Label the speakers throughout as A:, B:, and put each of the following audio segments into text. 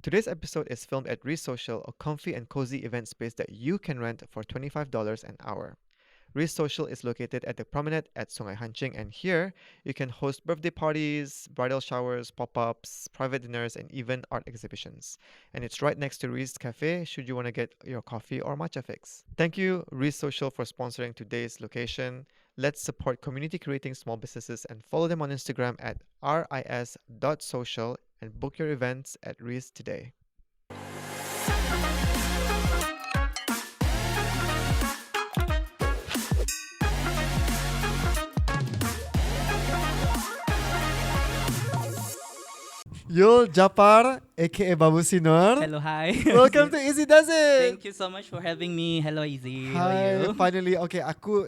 A: Today's episode is filmed at Re Social, a comfy and cozy event space that you can rent for $25 an hour. Re Social is located at the promenade at Sungai Hancing, and here you can host birthday parties, bridal showers, pop ups, private dinners, and even art exhibitions. And it's right next to Re's Cafe should you want to get your coffee or matcha fix. Thank you, Re Social, for sponsoring today's location. Let's support community creating small businesses and follow them on Instagram at ris.social and book your events at Reese today. Yul Japar, aka Babu Si Nur.
B: Hello, hi.
A: Welcome to Izzy Does It.
B: Thank you so much for having me. Hello, Izzy. How are
A: Hi,
B: you?
A: finally. Okay,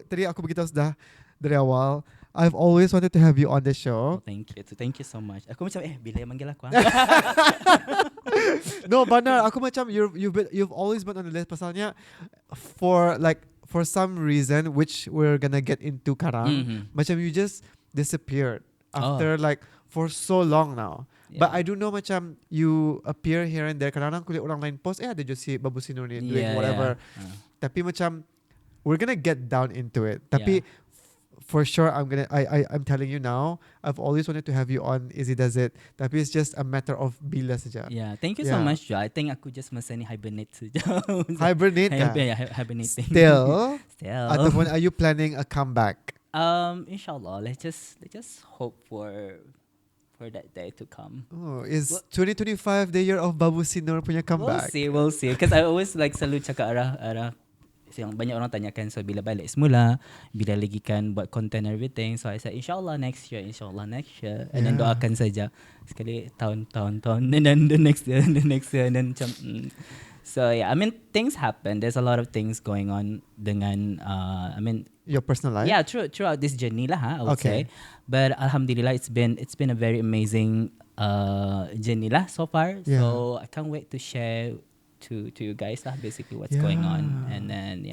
A: tadi aku beritahu sudah dari awal. I've always wanted to have you on the
B: Oh,
A: show.
B: thank you. Thank you so much. Aku macam bila manggil aku
A: No, benar. Aku macam you've always been on the list. Pasalnya for some reason which we're gonna get into karang. Macam you just disappeared after for so long now.
B: Yeah.
A: But I do know macam you appear here and there. Kadang-kadang kulit orang lain post, ada je si Babu Si Nur ni doing whatever. Tapi macam we're gonna get down into it. Tapi for sure I'm telling you now, I've always wanted to have you on Izzy Does It. Tapi it's just a matter of bila saja.
B: Yeah, thank you so much, Jo. I think aku just masa ni hibernate saja.
A: Hibernate ka?
B: Hibernating.
A: Still?
B: Still.
A: Ataupun are you planning a comeback?
B: Inshallah, let's just hope for that day to come.
A: Oh, is 2025 the year of Babu Si Nur punya comeback?
B: We'll see. Because I always selalu cakap arah yang banyak orang tanyakan, so bila balik semula, bila lagi kan buat content and everything, so I said inshallah next year, and then doakan saja sekali tahun, and then the next year, and then macam so yeah, I mean things happen. There's a lot of things going on dengan
A: your personal life?
B: Yeah, throughout this journey lah, I would say. But alhamdulillah, it's been a very amazing journey lah so far.
A: Yeah.
B: So I can't wait to share to you guys lah basically what's going on. And then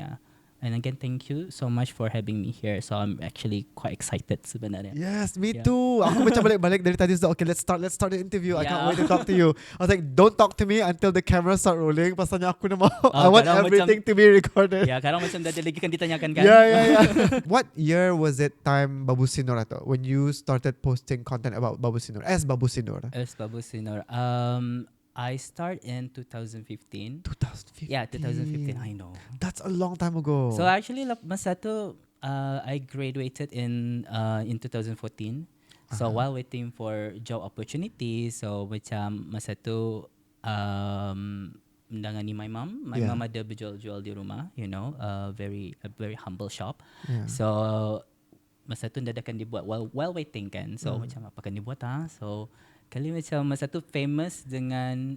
B: and again, thank you so much for having me here. So I'm actually quite excited sebenarnya.
A: Yes, me too. Aku macam balik dari tadi sudah, okay, let's start the interview. I can't wait to talk to you. I was like, don't talk to me until the camera start rolling. Pasalnya aku nak I want everything to be recorded.
B: Yeah, kadang macam dah lagi kan ditanyakan kan.
A: Yeah. What year was it time Babu Si Nur ato? When you started posting content about Babu Si Nur? As Babu Si Nur?
B: As Babu Si Nur. I start in 2015.
A: 2015?
B: Yeah, 2015. I know.
A: That's a long time ago.
B: So actually, masa tu, I graduated in 2014. So while waiting for job opportunity, so macam masa tu mendangani my mom. My mom ada berjual-jual di rumah, you know, a very humble shop. Yeah. So masa tu dadakan dibuat while waiting kan. So macam apa kan dibuat So kali macam masa tu famous dengan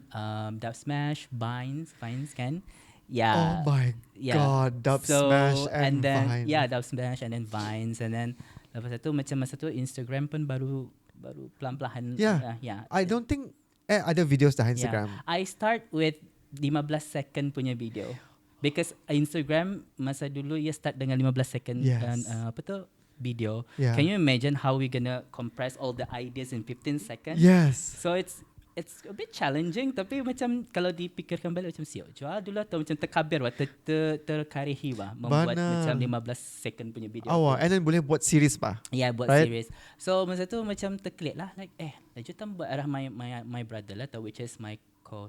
B: dub smash, vines kan. Yeah.
A: Oh my god, dub smash and
B: then
A: vines.
B: Yeah, dub smash and then vines, and then lepas tu macam masa tu Instagram pun baru pelan-pelan.
A: Yeah. I don't think ada videos dah Instagram.
B: Yeah. I start with 15 second punya video. Because Instagram masa dulu start dengan 15 second video. Yeah. Can you imagine how we're gonna compress all the ideas in 15 seconds?
A: Yes.
B: So it's a bit challenging, tapi macam kalau dipikirkan balik macam siap jual dulu atau macam terkabir terkarihi membuat macam 15 second punya video.
A: And then boleh buat series pa?
B: Yeah, buat series. So masa tu macam terklik lah, like lanjutan buat arah my brother lah, which is my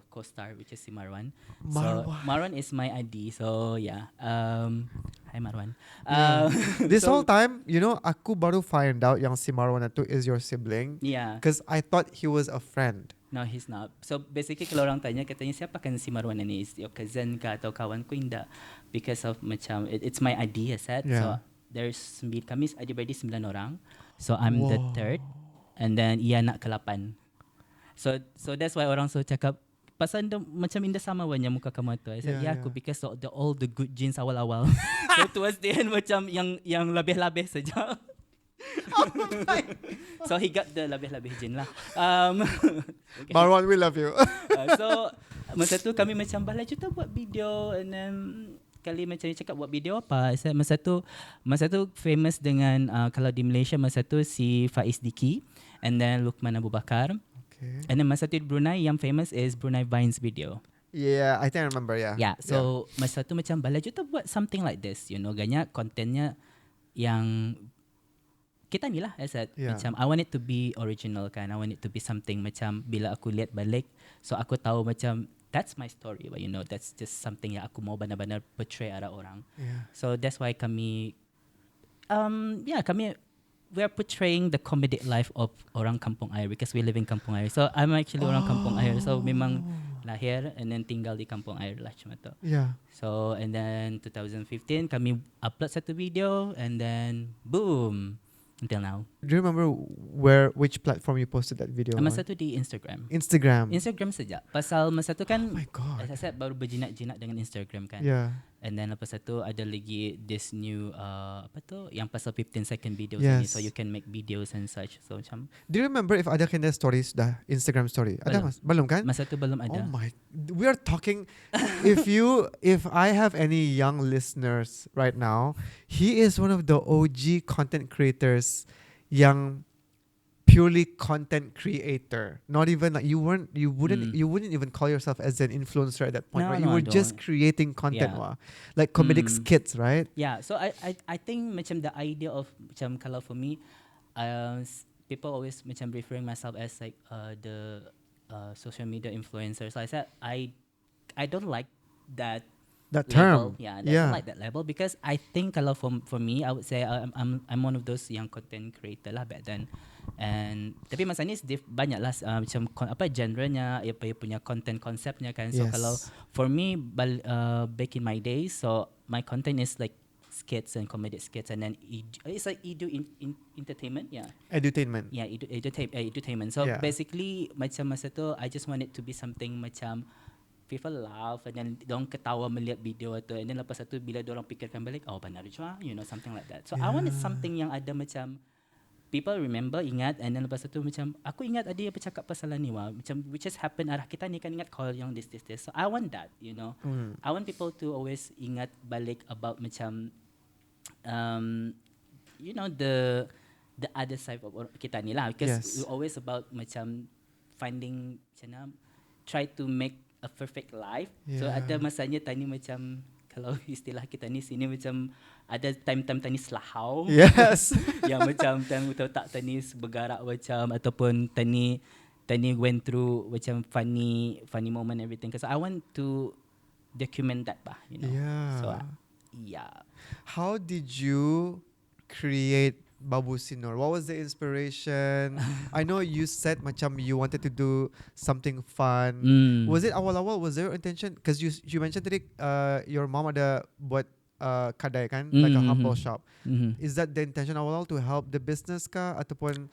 B: co-star, which is si Marwan. So Marwan is my ID. So yeah, hi Marwan.
A: This whole time, you know, aku baru find out yang si Marwan itu is your sibling.
B: Yeah.
A: Because I thought he was a friend.
B: No, he's not. So basically kalau orang tanya, katanya siapa kan si Marwan ini? Is your cousin ka atau kawan ko? Hindi. Because of macam it's my idea set. Yeah. So there's kami adik-beradik 9 orang. So I'm the third, and then ia nak ke-8. So that's why orang so cakap pasal macam indah sama wanya muka kamu tu. I said aku because of all the good genes awal-awal. So towards the end macam yang labih-labih saja. Oh so he got the labih-labih gene lah.
A: Okay. Marwan, we love you.
B: So masa tu kami macam balai kita buat video, and then kali macam dia cakap buat video apa. Masa tu famous dengan kalau di Malaysia masa tu si Faiz Diki, and then Lukman Abu Bakar.
A: Okay.
B: And then masa tu di Brunei yang famous is Brunei Vines video.
A: Yeah, I think I remember. Yeah.
B: Yeah, so masa tu macam bala juta buat something like this, you know, ganyak kontennya yang kita ni lah as macam I want it to be original kan, I want it to be something macam bila aku lihat balik, so aku tahu macam that's my story, but you know that's just something yang aku mau benar-benar portray ada orang. So that's why kami kami we are portraying the comedic life of orang Kampong Ayer because we live in Kampong Ayer. So I'm actually orang Kampong Ayer, so memang lahir and then tinggal di Kampong Ayer lah cuma tu. So and then 2015 kami upload satu video and then boom until now.
A: Do you remember which platform you posted that video
B: Masa
A: on?
B: tu di Instagram.
A: Instagram
B: Saja. Pasal masa tu kan,
A: oh my God.
B: as I said, baru berjinak-jinak dengan Instagram kan. And then lepas tu ada lagi this new apa tu yang pasal 15 second videos ni, so you can make videos and such. So macam,
A: do you remember if ada kena stories dah Instagram story? Ada belum kan?
B: Masa tu belum ada.
A: Oh my, we are talking. if I have any young listeners right now, he is one of the OG content creators yang purely content creator. Not even like you wouldn't even call yourself as an influencer at that point, right? You were just creating content, like comedic skits, right?
B: Yeah. So I think macam the idea of macam kalau for me, people always macam referring myself as like the social media influencer. So I said I don't like that
A: term.
B: Label. I don't like that label because I think kalau for me, I would say I'm one of those yang content creator lah back then. And tapi masa ni banyak lah macam apa genrenya, apa punya content konsepnya kan. So kalau for me back in my days, so my content is like skits and comedic skits, and then it's like entertainment,
A: edutainment,
B: edutainment. So basically macam masa tu I just want it to be something macam people laugh and then diorang ketawa melihat video tu, and then lepas tu bila diorang fikirkan balik, oh benar juga, you know, something like that. So I wanted something yang ada macam people remember, ingat, and then lepas tu macam aku ingat ada yang bercakap pasal ni macam which has happened, arah kita ni kan ingat call yang this. So I want that, you know. I want people to always ingat balik about macam you know the other side of kita ni lah, because we always about macam finding try to make a perfect life. So ada masanya tani macam kalau istilah kita ni sini macam ada time-time tani selahau. Yang macam time tak tani bergerak macam ataupun tani went through macam funny moment everything, because I want to document that bah, you know. So
A: how did you create Babu Si Nur? What was the inspiration? I know you said macam you wanted to do something fun. Was it awal-awal, was there intention? Because you mentioned tadi your mom ada buat kedai kan, like a humble shop. Is that the intention awal-awal, to help the business kah ataupun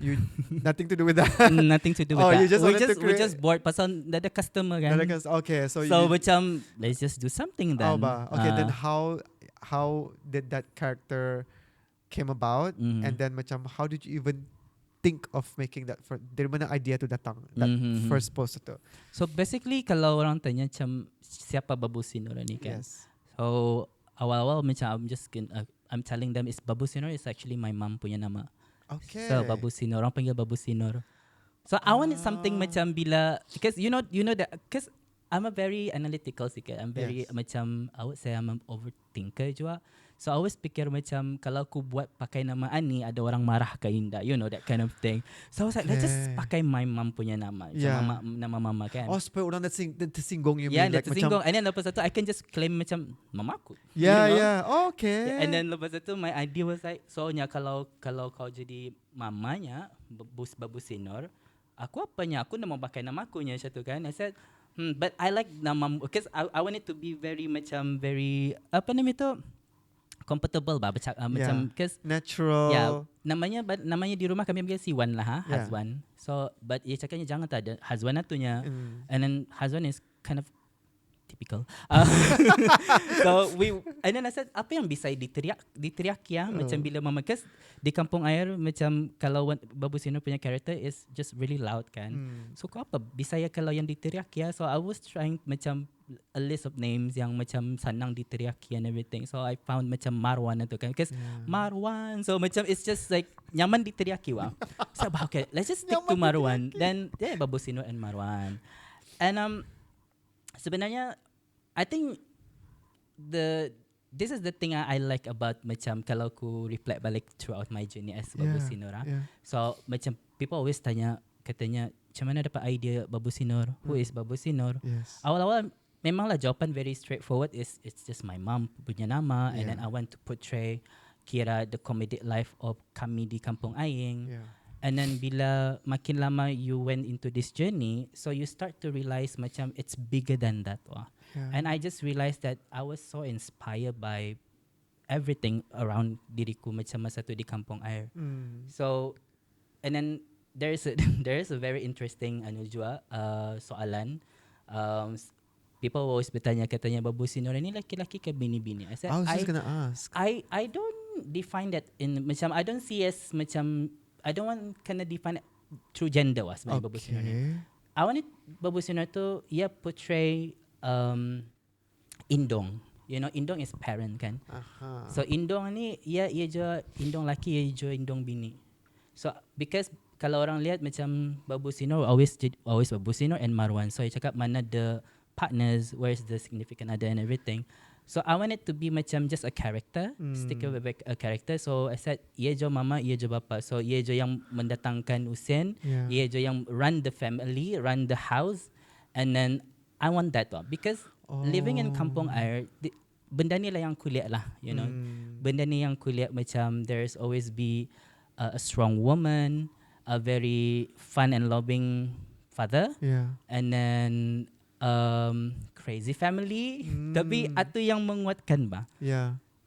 A: you nothing to do with that?
B: Nothing to do with that.
A: We
B: just bored pasal ada customer kan.
A: Okay, so
B: macam let's just do something then.
A: Okay, then how did that character came about, and then macam how did you even think of making that dari mana idea tu datang, that first post tu?
B: So basically kalau orang tanya macam siapa Babu Si Nur ni kan, so awal-awal macam I'm telling them is Babu Si Nur is actually my mom punya nama. So Babu Si Nur, orang panggil Babu Si Nur. So I wanted something macam bila, because you know that, because I'm a very analytical sikit. I'm very macam, I would say I'm an overthinker juga. So I always fikir macam kalau aku buat pakai nama Ani, ada orang marah ke indah, you know, that kind of thing. So I was like, let's just pakai my mom punya nama, nama mama kan.
A: Oh, supaya orang tersinggung, you mean?
B: Like tersinggung. And then lepas tu I can just claim macam mama aku.
A: Okay.
B: And then lepas tu my idea was like, soalnya kalau kau jadi mamanya Babu Si Nur, aku apanya? Aku nak pakai nama aku nya satu kan. I said, but I like nama, because I want it to be very macam very apa nama itu, comfortable bah macam, because
A: natural.
B: Namanya di rumah kami panggil Siwan lah, Hazwan. So but ia cakapnya jangan tak ada Hazwan atunya. And then Hazwan is kind of typical. So and then I said, apa yang bisa diteriak ya? Macam bila mama, because di Kampung Ayer macam kalau Babu Si Nur punya character is just really loud kan. So kau apa bisa ya kalau yang diteriak ya? So I was trying macam a list of names yang macam sanang diteriaki and everything. So I found macam Marwan itu kan, because Marwan, so macam it's just like nyaman diteriaki wah. So okay, let's just stick to Marwan. Then Babu Si Nur and Marwan. And sebenarnya I think this is the thing I like about macam kalau ku reflect balik throughout my journey as Babu Si Nur. So macam people always tanya, katanya macam mana dapat idea Babu Si Nur? Who is Babu Si Nur? Awal-awal memanglah jawapan very straightforward, is it's just my mom punya nama, and then I want to portray kira the comedic life of kami di Kampung Ayer. And then bila makin lama you went into this journey, so you start to realize macam it's bigger than that. And I just realized that I was so inspired by everything around diriku macam masa tu di Kampung Ayer. So, and then there is a very interesting soalan. People always bertanya, katanya Babu Si Nur ni laki-laki ke bini-bini? I said,
A: I was just gonna ask.
B: I don't define that in macam, I don't see as macam, I don't want kena define it through gender sebenarnya Babu Si Nur ni. I wanted Babu Si Nur tu portray indong. You know, indong is parent kan. So indong ni ia je indong laki, ia je indong bini. So because kalau orang lihat macam Babu Si Nur always Babu Si Nur and Marwan. So I cakap mana the partners, where's the significant other and everything. So I want it to be macam just a character, stick with a character. So I said, ia je mama, ia je bapa. So ia je yang mendatangkan usen, ia je yang run the family, run the house, and then I want that one because living in Kampong Ayer, benda ni lah yang kulihat lah, you know. Benda ni yang kulihat macam there's always be a strong woman, a very fun and loving father, and then crazy family, tapi atu yang menguatkan ba.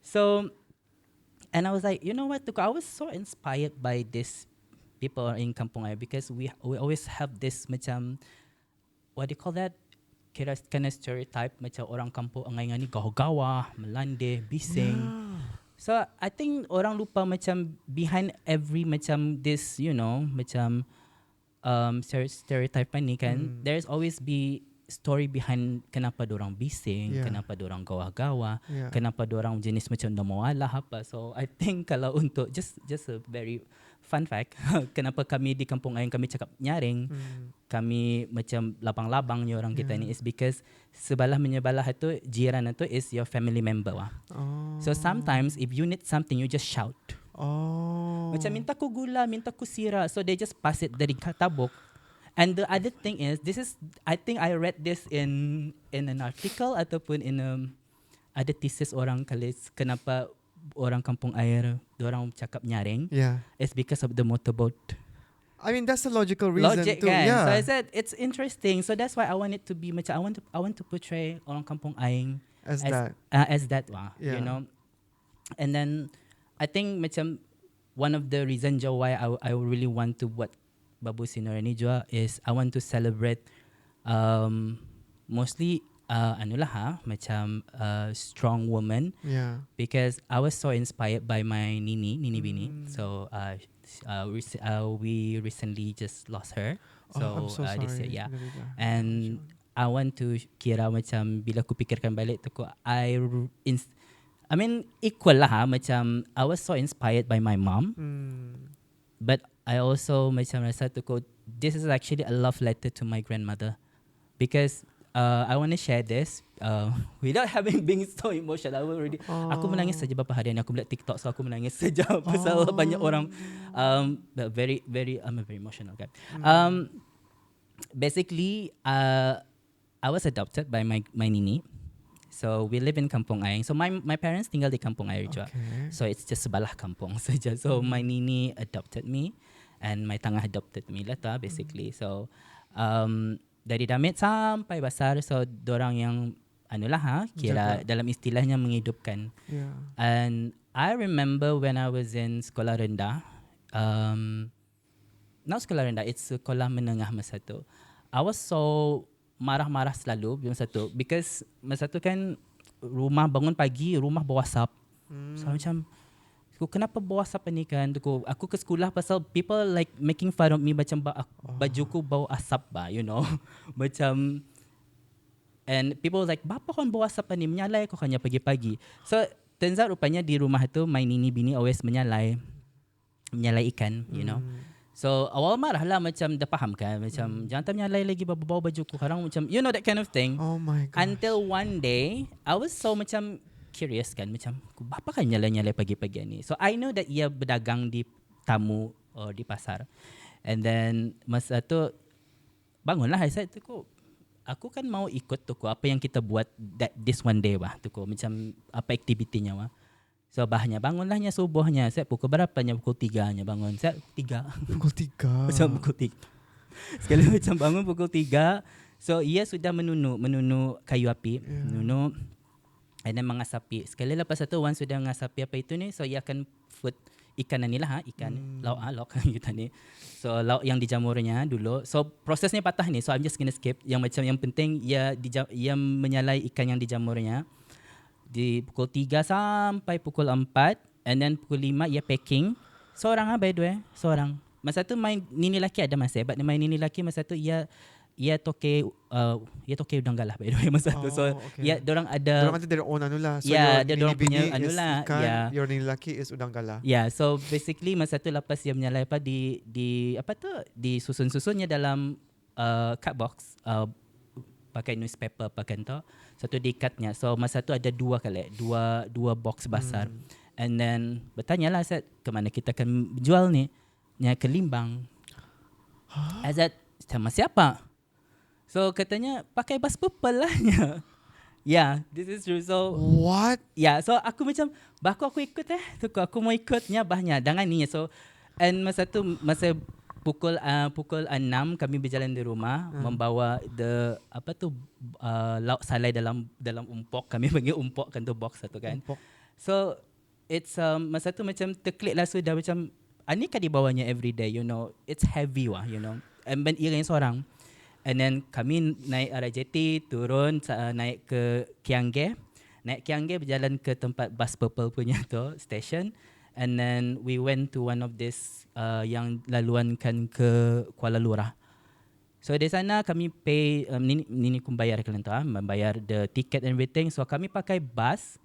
B: So, and I was like, you know what? I was so inspired by this people in Kampong Ayer because we always have this macam, what do you call that? Kira kind of stereotype macam orang kampung angay nga ni gawa-gawa, melande, bising. So I think orang lupa macam behind every macam this, you know, macam stereotype ni kan, there's always be story behind kenapa dorang bising, kenapa dorang gawa-gawa, kenapa dorang jenis macam namawala apa. So I think kalau untuk just a very fun fact, kenapa kami di Kampung Ayer kami cakap nyaring, kami macam labang-labang ni orang kita ni is because sebelah menyebelah itu jiran itu is your family member lah. So sometimes if you need something you just shout. Macam minta ku gula, minta ku sira, so they just pass it dari tabuk. And the other thing is, this is, I think I read this in an article ataupun in ada thesis orang kalis, kenapa orang Kampung Ayer orang cakap nyaring. It's because of the motorboat.
A: I mean, that's a logical reason too.
B: Kan? So I said it's interesting. So that's why I want it to be macam, I want to portray orang Kampung Ayer as that one, you know. And then I think macam one of the reasons why I really want to buat Babu Si Nur ni juga is I want to celebrate mostly macam strong woman, because I was so inspired by my Nini bini. So we recently just lost her. So
A: I'm so sorry.
B: This year, and I want to kira macam bila aku fikirkan balik tu I mean equal lah macam I was so inspired by my mom, but I also macam rasa tu this is actually a love letter to my grandmother, because I want to share this without having being so emotional. Aku menangis saja beberapa hari ni aku melihat TikTok, so aku menangis saja pasal banyak orang very I'm a very emotional guy. Basically I was adopted by my nini. So we live in Kampong Ayer. So my parents tinggal di Kampong Ayer juga. So it's just sebelah kampung saja. So my nini adopted me and my tangah adopted me lah basically. So dari damit sampai besar, so dorang yang kira dalam istilahnya menghidupkan. And I remember when I was in sekolah rendah, not sekolah rendah, it's sekolah menengah masa tu. I was so marah-marah selalu masa tu, because masa tu kan rumah bangun pagi, rumah bawa asap. So macam aku kenapa bawa asap ni kan, aku ke sekolah pasal people like making fun of me macam bajuku bau asap you know. Macam, and people like, bapa kau bawa asap ni, menyalai kau hanya pagi-pagi. So turns out rupanya di rumah tu my nini bini always menyalai ikan, you know. So awal marah lah, macam dah faham kan, macam jangan tak menyalai lagi bawa baju ku sekarang, macam you know that kind of thing.
A: Oh my god.
B: Until one day I was so macam curious kan, macam apa kan nyalai-nyalai pagi-pagi ni. So I know that ia berdagang di tamu or di pasar. And then masa tu bangunlah I said, aku kan mau ikut apa yang kita buat this one day macam apa aktivitinya So bahnya bangunlahnya subuhnya. Saya pukul berapanya? Pukul 3-nya bangun. Saya 3.
A: Pukul 3.
B: Macam pukul 3. Sekali macam bangun pukul 3. So ia sudah menunu kayu api. Menunu. And then mengasapi. Sekali lepas satu, once sudah mengasapi apa itu ni, so ia akan put ikan ni lah. Ikan. Lauk kita ni. So lauk yang dijamurnya dulu. So prosesnya patah ni. So I'm just gonna skip. Yang macam yang penting ia menyalai ikan yang dijamurnya. Di pukul 3 sampai pukul 4, and then pukul 5 ia packing. Seorang by the way, seorang. Masa tu main nini laki ada masih, but main nini laki masa tu ia toke udang galah by the way masa tu. So
A: okay.
B: Dorang ada
A: their own lah. So
B: dia dorang punya lah.
A: Ikan, your nini laki is udang galah.
B: So basically masa tu lepas dia menyalai di apa tu, di susun-susunnya dalam cut box, pakai newspaper pakai tu. Satu diikatnya. So masa tu ada dua box besar. And then bertanyalah saya, ke mana kita akan jual ni? Ke Limbang. I said, sama siapa? So katanya pakai bas purple lah. Yeah, this is true. So
A: what?
B: Yeah, so aku macam aku ikut aku mau ikutnya bahnya dengan ni. So and masa pukul 6 kami berjalan di rumah membawa lauk salai dalam umpok. Kami panggil umpok kan tu, box satu kan. Umpok. So it's masa tu macam terklik lah, sudah macam ani kan dibawanya everyday, you know. It's heavy you know. And ben iring seorang. And then kami naik RJT, turun naik ke Kiangge. Naik Kiangge berjalan ke tempat bus purple punya tu station. And then we went to one of this yang laluankan ke Kuala Lurah. So di sana kami pay, nini kum bayar kalian tu, membayar the ticket and everything. So kami pakai bus,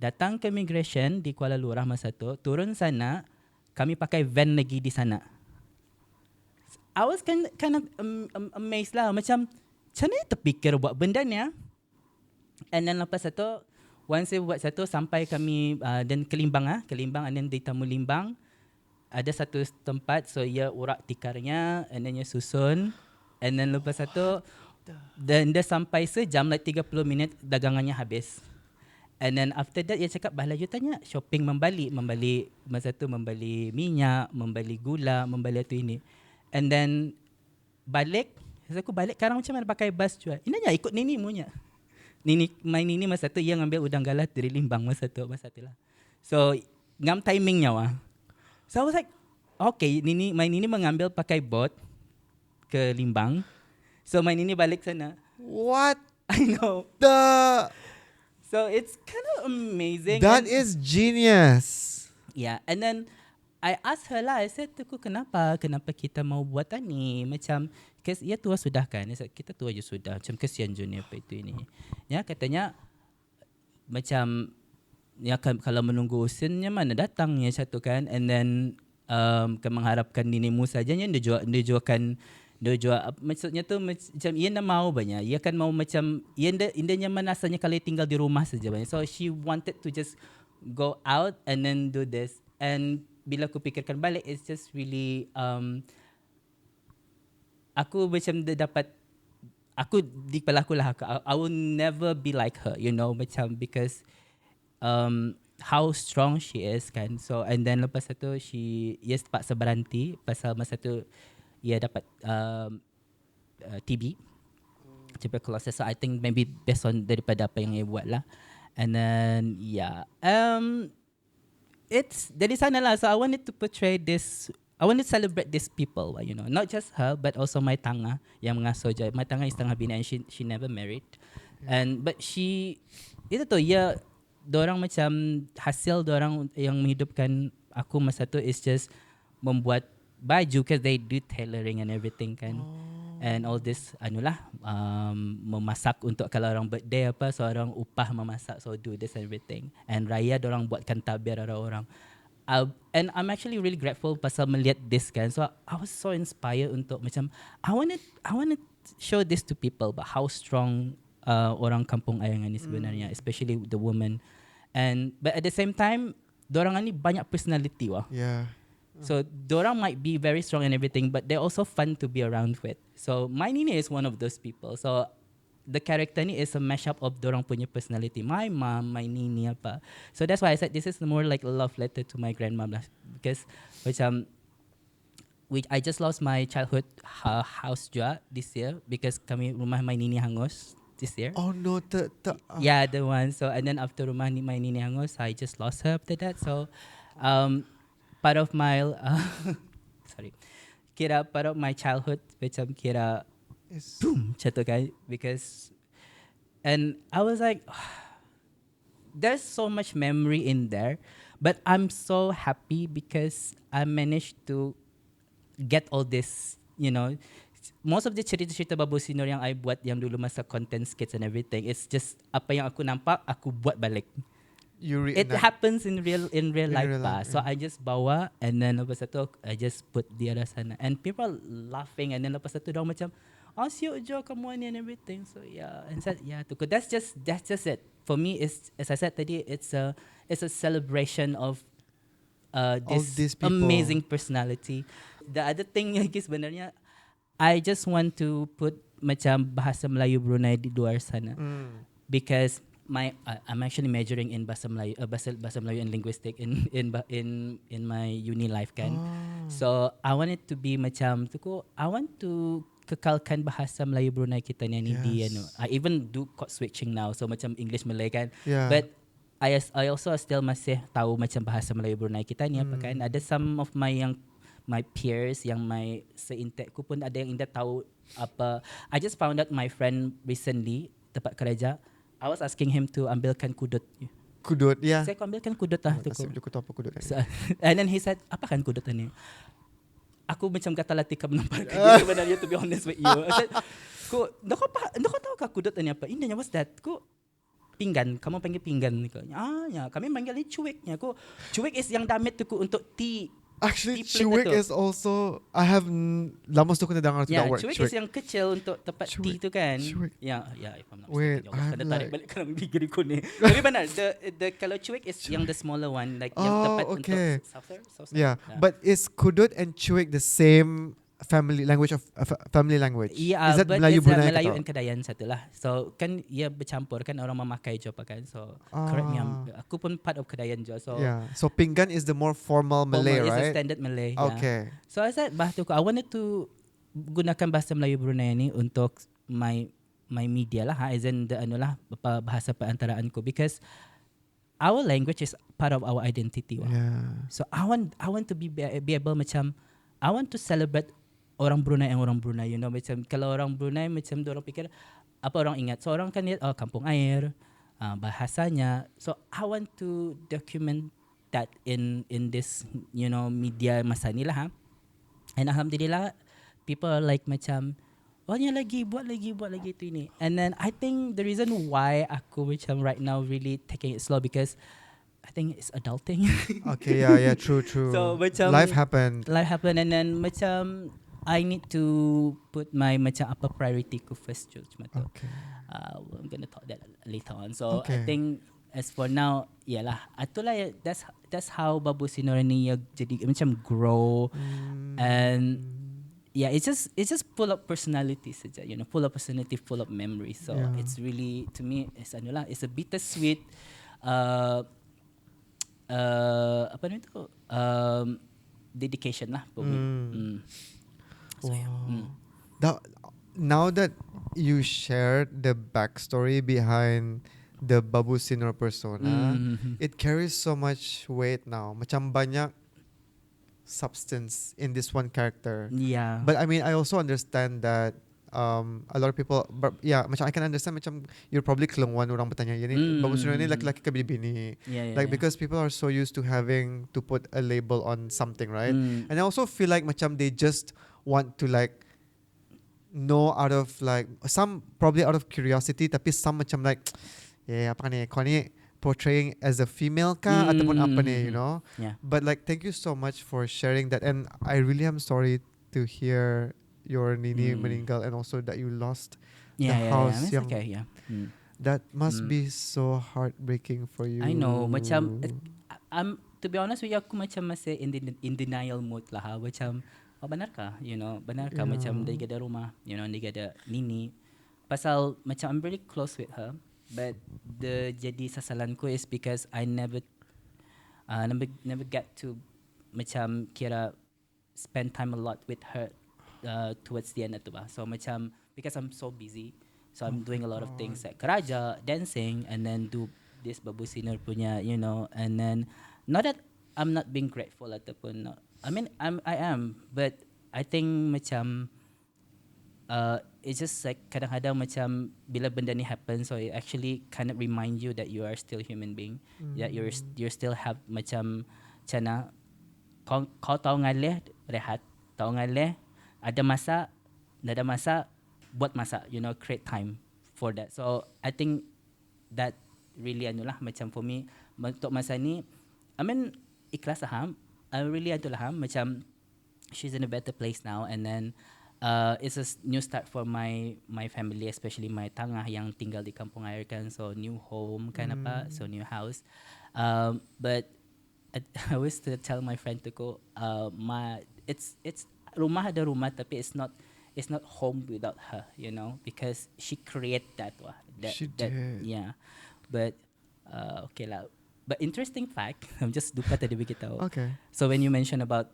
B: datang ke immigration di Kuala Lurah masa tu, turun sana, kami pakai van lagi di sana. I was kind of amazed lah, macam mana terfikir buat benda ni. And then lepas tu, once saya buat satu, sampai kami dan ke Limbang and then di Tamu Limbang ada satu tempat, so ia urak tikarnya and then ia susun, and then lepas satu dan dia sampai sejam, like 30 minit dagangannya habis. And then after that ia cakap, bahala you tanya shopping, membeli masa tu, membeli minyak, membeli gula, membeli tu ini. And then balik, aku balik sekarang macam mana pakai bas jual. Ini ikut nini munya. Main ini masa tu ia ngambil udang galah dari Limbang masa tu lah. So ngam timingnya So I was like, okay, main ini mengambil pakai boat ke Limbang. So main ini balik sana.
A: What?
B: I know. So it's kind of amazing.
A: That is genius.
B: Yeah, and then I asked her lah, I said, kenapa kita mau buat ni? Macam, because ia tua sudah kan? I said, kita tua je sudah. Macam kesian junior apa itu ini. Ya, katanya, macam, ya kalau menunggu usinnya mana datangnya satu kan? And then, mengharapkan ninimu saja yang dia jual maksudnya tu macam ia nak mau banyak. Ia kan mau macam, ia nyaman rasanya kalau tinggal di rumah saja banyak. So, she wanted to just go out and then do this. And bila aku fikirkan balik, it's just really aku macam dapat, aku di kepala aku lah, I will never be like her, you know, macam because how strong she is kan. So and then lepas tu ia terpaksa berhenti pasal masa tu ia dapat TB, tuberculosis. So I think maybe based on daripada apa yang ia buat lah. And then yeah, it's dari sana lah. So I wanted to portray this. I I want to celebrate these people, you know, not just her but also my tanga yang mengasuh je. My tanga is tengah bina and she never married. And but she itu tu ya, dorang macam hasil dorang yang menghidupkan aku masa tu is just membuat baju because they do tailoring and everything kan. And all this anulah memasak untuk kalau orang birthday apa, seorang upah memasak, so do this and everything. And raya dorang buatkan tabir orang-orang. And I'm actually really grateful pasal melihat this kan. So I was so inspired untuk macam I wanna show this to people about how strong orang Kampung Ayer ni sebenarnya, especially the women. And but at the same time, dorang ni banyak personality wah.
A: Yeah.
B: So dorang might be very strong and everything, but they're also fun to be around with. So my Nini is one of those people. So the character ni is a mashup of dorang punya personality. My mom, my Nini apa. So that's why I said this is more like a love letter to my grandma lah. Because macam I just lost my childhood house juga this year because kami rumah my Nini hangus this year.
A: Oh no,
B: Yeah, the one. So and then after rumah my Nini hangus, I just lost her after that. So part of my part of my childhood macam kira boom macam tu kan, because and I was like there's so much memory in there, but I'm so happy because I managed to get all this, you know, most of the cerita-cerita Babu Si Nur yang I buat yang dulu masa content skits and everything, it's just apa yang aku nampak aku buat balik. It happens in real life pa. So I just bawa and then lepas tu I just put di atas sana and people laughing and then lepas tu dorang macam siuk je kamu ni and everything. So yeah, and said yeah, that's just it. For me is, as I said tadi, it's a celebration of this amazing personality. The other thing lagi sebenarnya, I just want to put macam bahasa Melayu Brunei di luar sana. Because I'm actually majoring in bahasa Melayu, bahasa Melayu and linguistic in my uni life kan. So I want it to be macam tu ko, I want to kekalkan bahasa Melayu Brunei kita ni di I even do code switching now, so macam English Malay kan. But I also still masih tahu macam bahasa Melayu Brunei kita ni apa kan. Ada some of my peers yang my seintek ku pun ada yang indah tahu apa. I just found out my friend recently tempat kerja, I was asking him to ambilkan kudut.
A: Kudut, yeah.
B: Saya ambilkan kudut lah.
A: Aku tahu apa kudut.
B: And then he said, apa kan kudut ni? Aku macam kata latika menampar dia sebenarnya, to be honest with you. I said, kau tahu kah kudut ni apa? Indahnya what's that? Pinggan, kamu panggil pinggan ni. Ya, kami panggil ni cuiknya. Cuik is yang damit tu untuk tea.
A: Actually, cuik is also, I have lama tu kena dengar tu that word.
B: Cuik is yang kecil untuk tempat tea tu kan. Ya, if I'm not
A: wait,
B: mistaken. Kena tarik balik kalau degree ku ni. Tapi benar, the kalau cuik is yang the smaller one, like yang tempat untuk saucer.
A: Yeah, but is kudut and cuik the same family language of family language?
B: Yeah,
A: is that
B: but
A: Melayu
B: it's
A: Brunei
B: Melayu
A: atau?
B: and Kedayan satu lah. So kan ia bercampur kan, orang memakai je apa kan. So correct me, aku pun part of Kedayan je. So
A: yeah, so pinggan is the more formal Malay, right?
B: It's a standard Malay.
A: Okay.
B: Yeah. So I said I wanted to gunakan bahasa Melayu Brunei ni untuk my media lah, as in the bahasa perantaraan ko, because our language is part of our identity.
A: Yeah.
B: So I want to be able macam, I want to celebrate orang Brunei yang orang Brunei, you know, macam kalau orang Brunei macam orang fikir apa orang ingat, so orang kan lihat Kampong Ayer, bahasanya. So I want to document that in this, you know, media masa ni lah. And alhamdulillah people are like macam buat lagi tu ini. And then I think the reason why aku macam right now really taking it slow because I think it's adulting.
A: Okay, yeah, true.
B: So macam
A: life happened
B: and then macam I need to put my macam apa priority ko first tu.
A: Okay.
B: I'm gonna talk that later on. So
A: okay.
B: I think as for now, yalah, itulah that's how Babu Si Nur ni jadi macam grow. And yeah, it's just full of personality saja, you know, full of personality, full of memory. So it's really, to me, it's a bittersweet apa namanya tu, dedication lah for me. So
A: now that you shared the backstory behind the Babu Si Nur persona, it carries so much weight now. Macam banyak substance in this one character.
B: Yeah.
A: But I mean, I also understand that a lot of people, but yeah, macam I can understand macam you're probably kelongwan orang bertanya ini Babu Si Nur ni laki-laki ke bini,
B: Yeah, yeah,
A: like
B: yeah.
A: because people are so used to having to put a label on something, right?
B: Mm.
A: And I also feel like macam they just want to like know out of like some probably out of curiosity, tapi some macam like apa ni kau ni portraying as a female ka ataupun apa ni, you know?
B: Yeah.
A: But like thank you so much for sharing that, and I really am sorry to hear your nini meninggal and also that you lost the house.
B: It's
A: Yang
B: okay, yeah.
A: that must be so heartbreaking for you.
B: I know, macam I'm to be honest with you, aku macam masih in denial mode lah. Macam benar ka, you know, benar ka macam dia ada rumah, you know, dia ada nini. Pasal macam I'm really close with her, but the jadi sasalanku is because I never get to macam kira spend time a lot with her towards the end tu bah. So macam because I'm so busy, so I'm doing a lot of things like keraja, dancing, and then do this Babu Si Nur punya, you know, and then not that I'm not being grateful ataupun not. I mean I am, but I think macam it's just like kadang-kadang macam bila benda ni happen, so it actually kind of remind you that you are still human being, that you're still have macam cana kau tahu ngalih rehat, tahu ngalih ada masa, nada masa buat masa, you know, create time for that. So I think that really anulah macam for me untuk masa ni, I mean ikhlas saham, I really anulah macam she's in a better place now, and then it's a new start for my family, especially my tangah yang tinggal di Kampong Ayer kan, so new home kan apa, so new house. But I always tell my friend to go, it's rumah ada rumah, tapi it's not home without her, you know, because she create that
A: She did.
B: yeah. But okay lah. But interesting fact, I'm just lupa tadi beritahu.
A: Okay.
B: So when you mention about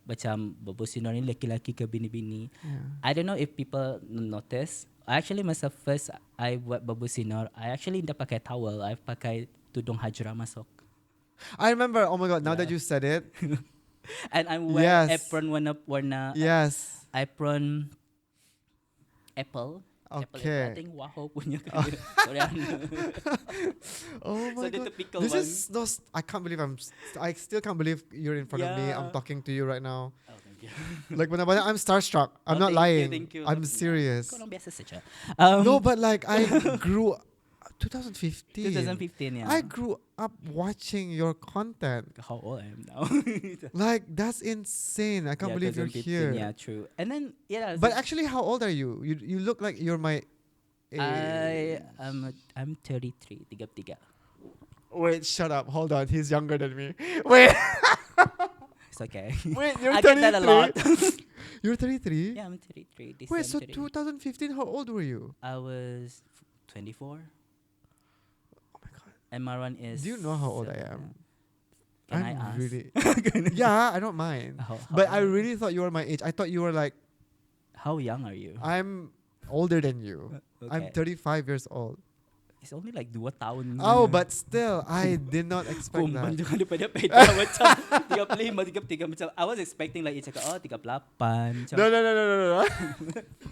B: macam Babu Si Nur ni laki-laki ke bini-bini, I don't know if people notice. Actually masa first I buat Babu Si Nur, I actually tidak pakai towel, I pakai tudung hajra masuk.
A: I remember. Oh my god! Now that you said it,
B: and I wear apron warna
A: yes,
B: apron apple.
A: Okay.
B: I think Waho punya Sorry.
A: Oh my
B: So dia
A: god!
B: typical
A: This
B: one.
A: is no. I can't believe I still can't believe you're in front of me. I'm
B: Yeah.
A: talking to you right now.
B: Oh, thank you.
A: Like when I'm starstruck. I'm not lying.
B: Thank you.
A: I'm serious.
B: Kau orang biasa saja.
A: No, but like I grew 2015.
B: 2015, yeah.
A: I grew up watching your content.
B: How old I am now.
A: Like that's insane. I can't believe you're
B: 2015,
A: here.
B: Yeah, true. And then
A: But actually, how old are you? You look like you're my
B: I'm 33, 33.
A: Wait, shut up. Hold on. He's younger than me. Wait.
B: It's okay.
A: Wait, you're
B: I
A: 33?
B: get that a lot.
A: You're 33?
B: Yeah, I'm 33. This
A: Wait,
B: year
A: so
B: I'm 33.
A: 2015, how old were you?
B: I was 24.
A: Oh my god.
B: And Marwan is...
A: Do you know how old I am?
B: Can
A: I'm
B: I ask?
A: really... Yeah, I don't mind. But I really thought you were my age. I thought you were like...
B: How young are you?
A: I'm older than you.
B: Okay.
A: I'm 35 years old.
B: It's only like 2 tahun.
A: Oh, but still, I did not expect
B: Kumban
A: that.
B: juga daripada peda macam 35, 33 macam I was expecting like you cakap 38 macam
A: No.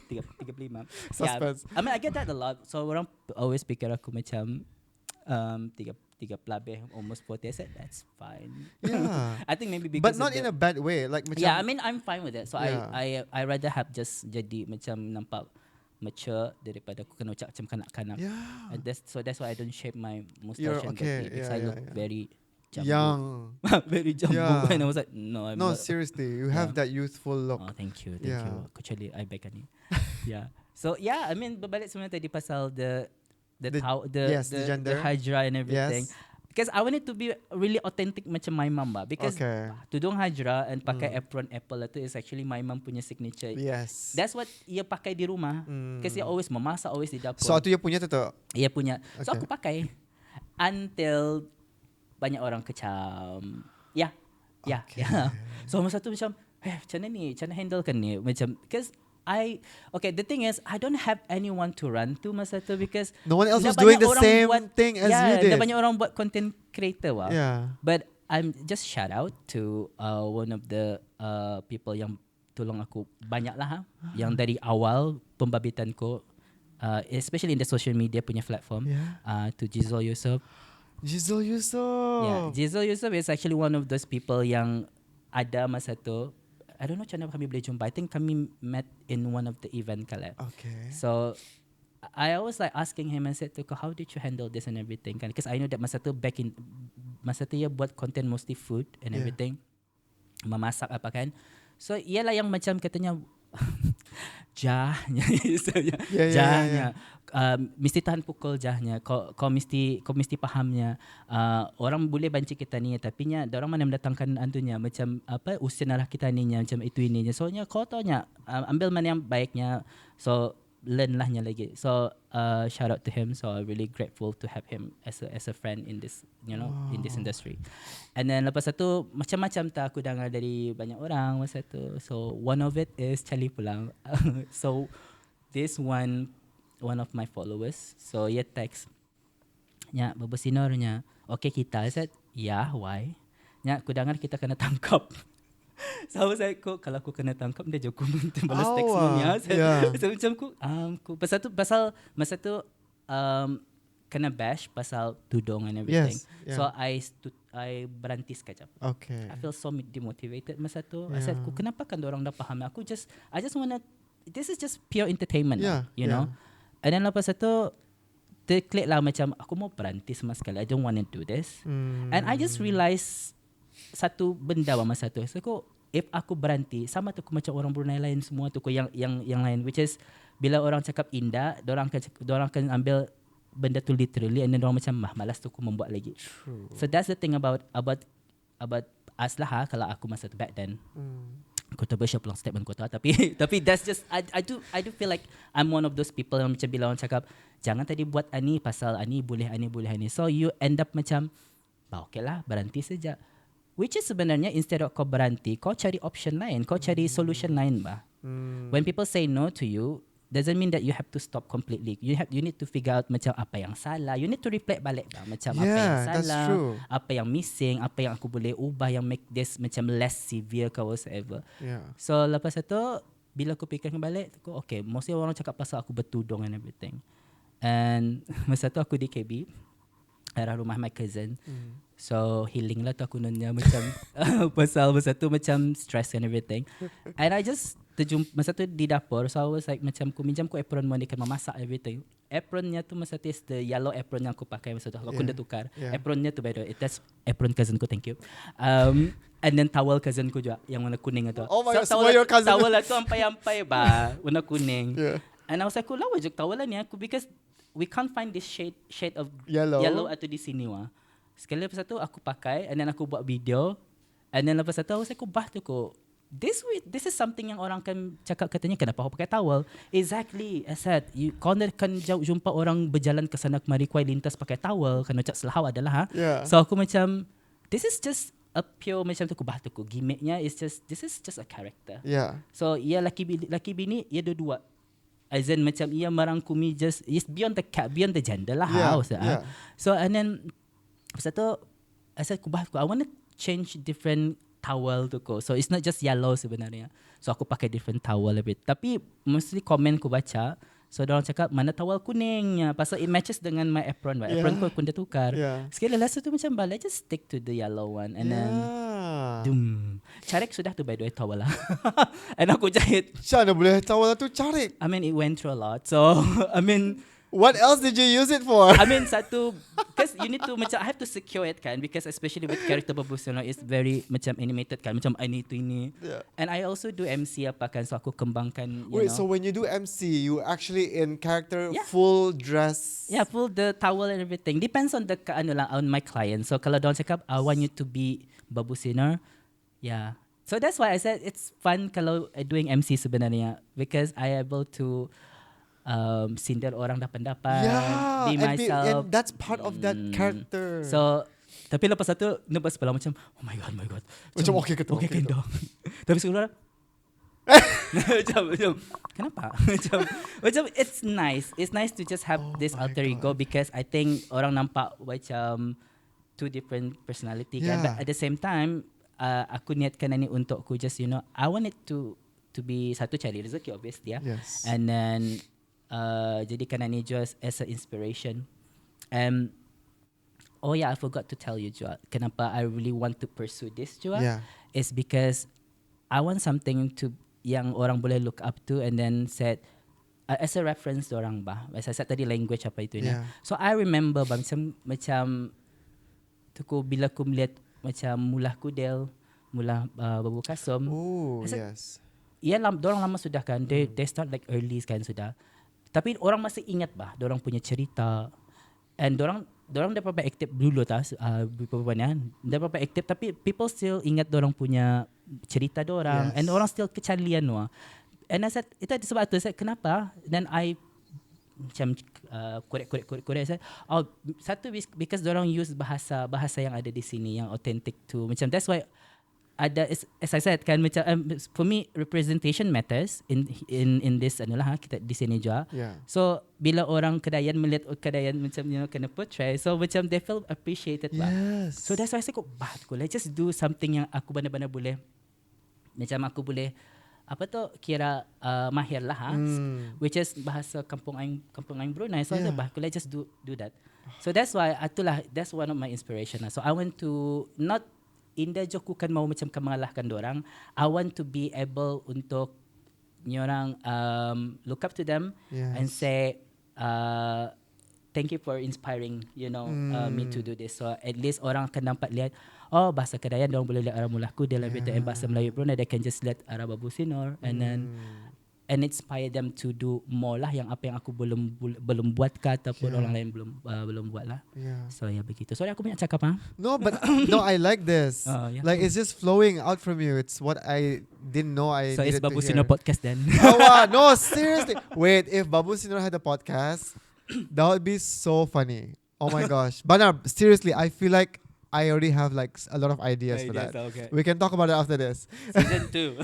B: 35.
A: Suspense.
B: Yeah, I mean I get that a lot. So orang always pikir aku macam 30 lebih, almost 40. I said that's fine.
A: Yeah.
B: I think maybe because
A: But not in a bad way. Like macam,
B: yeah, I mean I'm fine with it. So
A: Yeah.
B: I rather have just jadi macam nampak mature daripada aku kena ucap macam kanak-kanak.
A: Yeah.
B: And that's why I don't shape my
A: You're
B: mustache and
A: okay,
B: goatee because
A: yeah,
B: I
A: yeah,
B: look
A: yeah.
B: very jumbo.
A: Young.
B: Very jumbo.
A: Yeah.
B: And I was like, no, I'm
A: No,
B: not.
A: seriously. You have that youthful look.
B: Oh, thank you.
A: Yeah.
B: Kecuali I back ni. Yeah. So yeah, I mean berbalik sebenarnya tadi pasal the
A: yes, the gender.
B: hajra and everything.
A: Yes.
B: Because I want it to be really authentic macam my mum ba. Because
A: Okay.
B: tudung hajra and pakai apron apple itu is actually my mum punya signature.
A: Yes.
B: That's what ia pakai di rumah. Because ia always memasak, always di dapur.
A: So itu dia punya tu.
B: Ia punya. So
A: Okay.
B: aku pakai until banyak orang kecam. Yeah.
A: Okay.
B: So masa tu macam, macam mana handle kan ni? Macam, because the thing is, I don't have anyone to run to masa tu because
A: No one else
B: dah
A: was doing
B: banyak
A: the
B: orang
A: same
B: buat,
A: thing as you did.
B: dah banyak orang buat content creator wah.
A: Yeah.
B: But I'm just shout out to one of the people yang tolong aku banyak lah, yang dari awal pembabitan ko, especially in the social media punya platform, to Jizol Yusof.
A: Jizul Yusof.
B: Yeah, Jizol Yusof is actually one of those people yang ada masa tu. I don't know macam mana kami boleh jumpa. I think kami met in one of the event kala.
A: Okay.
B: So I always like asking him and said to ko, how did you handle this and everything kan? Because I know that masa tu masa tu dia buat content mostly food and everything, memasak apa kan. So ialah yang macam katanya jahnya jahnya mesti tahan pukul jahnya, kau mesti fahamnya, orang boleh banci kita ni tapi nya orang mana mendatangkan antunya macam apa usia narah kita ni nya macam itu ininya, soalnya kau taunya ambil mana yang baiknya, so learn lahnya lagi. So shout out to him. So I'm really grateful to have him as a friend in this, you know, in this industry. And then lepas tu macam-macam tak aku dengar dari banyak orang masa tu. So one of it is Charlie Pulang. So this one of my followers, so dia text nya Babu Si Nur nya, okay kita. I said yeah, why nya aku dengar kita kena tangkap. So saya kalau aku kena tangkap dia jauh balas teks semuanya. So macam aku pasal masa tu kena bash pasal tudung and everything. So I berhenti sekejap.
A: Okay.
B: I feel so demotivated masa tu. I said kenapa kan orang dah faham? I just wanna, this is just pure entertainment, you know. And then lepas tu terklik lah macam aku mau berhenti sama sekali. I don't want to do this. And I just realised satu benda masa tu. So if aku berhenti sama tu aku macam orang Brunei lain semua tu yang lain, which is bila orang cakap indah, orang akan ambil benda tu literally, and then orang macam malas tu aku membuat lagi. True. So that's the thing about us lah kalau aku masa tu back then. Aku tak bersyukur pulang statement kau tapi that's just I do feel like I'm one of those people yang macam bila orang cakap jangan tadi buat ani pasal ani boleh ani, so you end up macam okay lah berhenti saja. Which is sebenarnya instead of kau berhenti, kau cari option lain, kau cari solution lain bah. When people say no to you, doesn't mean that you have to stop completely. You need to figure out macam apa yang salah. You need to reflect balik bah, macam apa yang salah, apa yang missing, apa yang aku boleh ubah yang make this macam less severe ke whatever. So lepas itu bila aku fikir balik, aku okay, mostly orang cakap pasal aku bertudung and everything. And masa tu aku di KB, arah rumah my cousin. So healing lah tu aku nanya macam pasal masa tu macam stress and everything. And I just masa tu di dapur, so I was like macam aku minjam ko apron mo ni kan memasak everything. Apronnya tu masa tu is the yellow apron yang aku pakai masa tu. Aku dah tukar. Apronnya tu by the way, that's apron cousin ko, thank you. And then towel cousin ko juga yang warna kuning tu.
A: Oh my god, so your cousin.
B: Towel tu ampai-ampai ba, warna kuning. And I was like, lawa je towel ni aku because we can't find this shade of yellow atau di sini wah. Sekali lepas tu aku pakai, and then aku buat video, and then lepas tu aku bah tu ko this is something yang orang kan cakap katanya kenapa aku pakai towel. Exactly, I said kau kan jumpa orang berjalan ke sana kemari kuai lintas pakai towel kan macam selahau adalah so aku macam this is just a pure macam tu aku bah tu ko gimmicknya is just this is just a character. So ia laki bini ia dua-dua. As in macam ia merangkumi just is beyond the gender lah. So and then pasal tu I said I want to change different towel tu ko. So it's not just yellow sebenarnya. So aku pakai different towel a bit. Tapi mostly komen ku baca, so orang cakap mana towel kuningnya pasal it matches dengan my apron. Apron ku dah tukar. Sekali last tu macam let's just stick to the yellow one, and then Carik sudah tu by the way towel lah. And aku jahit.
A: Macam mana boleh towel tu carik?
B: I mean it went through a lot. So I mean
A: what else did you use it for?
B: I mean satu, because you need to macam I have to secure it kan, because especially with character Babu Si Nur is very macam animated kan, macam ini. And I also do MC apa kan, so aku kembangkan.
A: Wait, so when you do MC, you actually in character full dress?
B: Yeah, full the towel and everything. Depends on the on my client. So kalau dorang cakap I want you to be Babu Si Nur, so that's why I said it's fun kalau doing MC sebenarnya, because I able to sindir orang dah pendapat, be myself,
A: and that's part of that character.
B: So tapi lepas tu lepas sebelah macam oh my god
A: macam okay ke
B: tapi sekarang macam kenapa macam it's nice to just have this alter ego, because I think orang nampak macam two different personality kan. But
A: Yeah.
B: at the same time, aku niatkan ni untuk aku just I want it to be satu cari rezeki obviously ya.
A: Yes.
B: And then jadikan ni just as an inspiration. Oh yeah, I forgot to tell you juga kenapa I really want to pursue this juga.
A: Yeah.
B: Is because I want something to yang orang boleh look up to and then said as a reference orang bah. As I said tadi language apa itu
A: Yeah.
B: So I remember macam tuku bila aku melihat macam mulah kudel, mulah babu kasum.
A: Oh,
B: said,
A: yes.
B: Ya dorang lama sudah kan. They start like early kan sudah. Tapi orang masih ingat bah dorang punya cerita. And dorang dah berapa aktif dulu beberapa ni dah berapa aktif tapi people still ingat dorang punya cerita dorang.
A: Yes.
B: And orang still kecalian and I said itu sebab tu saya kenapa then I macam korek saya satu because dorang use bahasa yang ada di sini yang authentic tu macam that's why ada as I said kan macam for me representation matters in this kita di sini juga.
A: Yeah.
B: So bila orang Kedayan melihat Kedayan macam kena portray so macam they feel appreciated bah.
A: Yes.
B: So that's why I say let's just do something yang aku benar-benar boleh macam aku boleh apa tu kira mahir lah which is bahasa Kampong Ayer Brunei. So let's just do that. So that's why that's one of my inspiration. So I want to not Indah Joku kan mau macam mengalahkan dorang. I want to be able untuk orang look up to them and say thank you for inspiring me to do this. So at least orang akan nampak lihat bahasa Kedayan dorang boleh lihat arah mulahku dalam and bahasa Melayu pun they can just lihat arah Babu Si Nur and then and inspire them to do more lah yang apa yang aku belum buat ke ataupun orang lain belum buat lah. So begitu. Sorry aku banyak cakap
A: No, but no, I like this. Like it's just flowing out from you. It's what I didn't know I
B: so
A: needed
B: it's Babu
A: to
B: Si
A: hear.
B: Nur podcast then.
A: Oh wow, no, seriously. Wait, if Babu Si Nur had a podcast, that would be so funny. Oh my gosh. Banar, seriously, I feel like I already have like a lot of ideas for that.
B: Okay.
A: We can talk about it after this.
B: Season 2.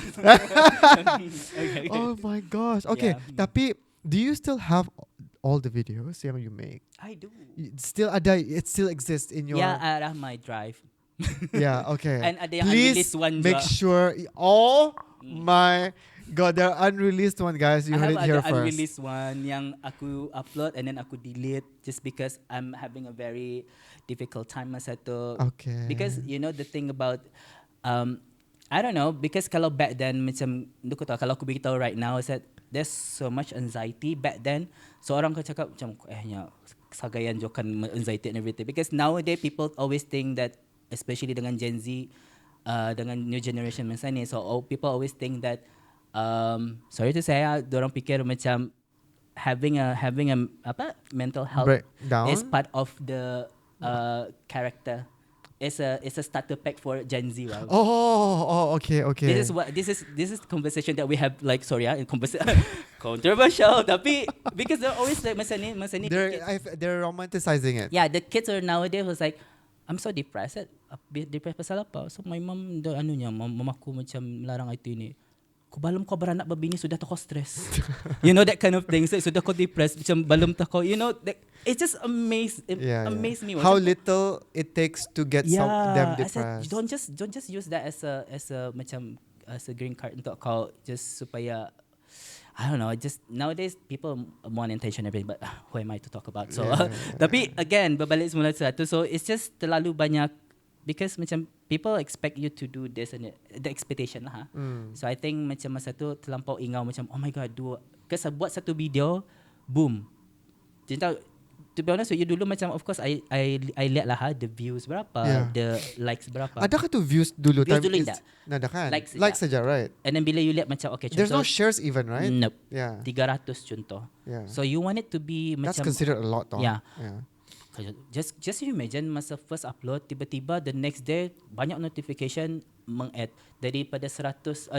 B: okay.
A: Oh my gosh. Okay, tapi do you still have all the videos yang you make?
B: I do.
A: It still exists in your
B: arah my drive.
A: Yeah, okay.
B: And ada yang
A: please
B: unreleased one
A: make
B: juga.
A: sure. Oh my God, there are unreleased one, guys. You heard it here
B: I have
A: first.
B: ada unreleased one yang aku upload and then aku delete just because I'm having a very difficult time masa tu.
A: Okay.
B: Because the thing about I don't know because kalau back then macam kalau aku beritahu right now is that there's so much anxiety back then. So orang akan cakap macam sagayan jokan anxiety and everything because nowadays people always think that especially dengan Gen Z dengan new generation macam ni so people always think that sorry to say dorang fikir macam having a mental health
A: breakdown
B: is part of the character. It's a starter pack for Gen Z. Wow.
A: Okay.
B: This is the conversation that we have like controversial tapi because they're always like masa ni
A: they're romanticizing it.
B: Yeah, the kids are nowadays was like I'm so depressed. Depressed pasal apa? So my mom mamaku macam melarang itu ni. Balum kau beranak babini sudah kau stress. That kind of thing. So, sudah kau depressed macam balum kau it just amazed me.
A: How little it takes to get them depressed.
B: I said, don't just use that as a macam as a green card untuk kau just supaya I don't know, just nowadays people want attention and everything but who am I to talk about? So tapi again berbalik semula satu so it's just terlalu banyak because macam people expect you to do this and the expectation lah. So I think macam masa tu terlampau ingau macam oh my god because buat satu video boom. Jadi to be honest with you dulu macam of course I lihat lah the views berapa, the likes berapa.
A: Adakah tu views dulu?
B: Views dulu tak?
A: Nada kan?
B: Like
A: saja, right?
B: And then bila you lihat macam okay contoh.
A: There's no shares even, right?
B: Nope.
A: Yeah.
B: 300 contoh.
A: Yeah.
B: So you want it to be
A: That's
B: macam
A: considered a lot though.
B: Yeah.
A: Yeah.
B: Just you imagine masa first upload tiba-tiba the next day banyak notification meng-add daripada 30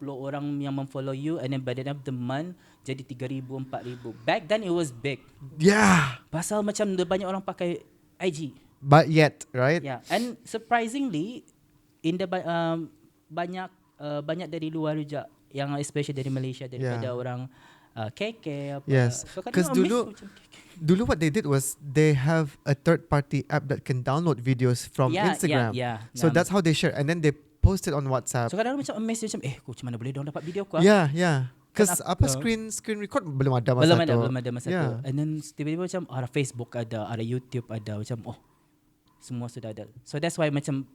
B: orang yang memfollow you and then by the end of the month jadi 3,000 4,000. Back then it was big.
A: Yeah.
B: Pasal macam banyak orang pakai IG.
A: But yet, right?
B: Yeah. And surprisingly in the banyak dari luar juga yang especially dari Malaysia daripada orang KK apa.
A: Yes.
B: So kan
A: Because dulu
B: macam KK.
A: dulu what they did was they have a third party app that can download videos from Instagram. So that's how they share, and then they post it on WhatsApp.
B: So kadang-kadang macam amazed macam aku macam mana boleh diorang dapat video aku
A: Yeah, yeah.
B: Kan
A: Because apa screen record belum ada masa
B: belum
A: tu.
B: ada masa tu. And then tiba-tiba macam ada Facebook ada YouTube ada macam semua sudah ada. So that's why macam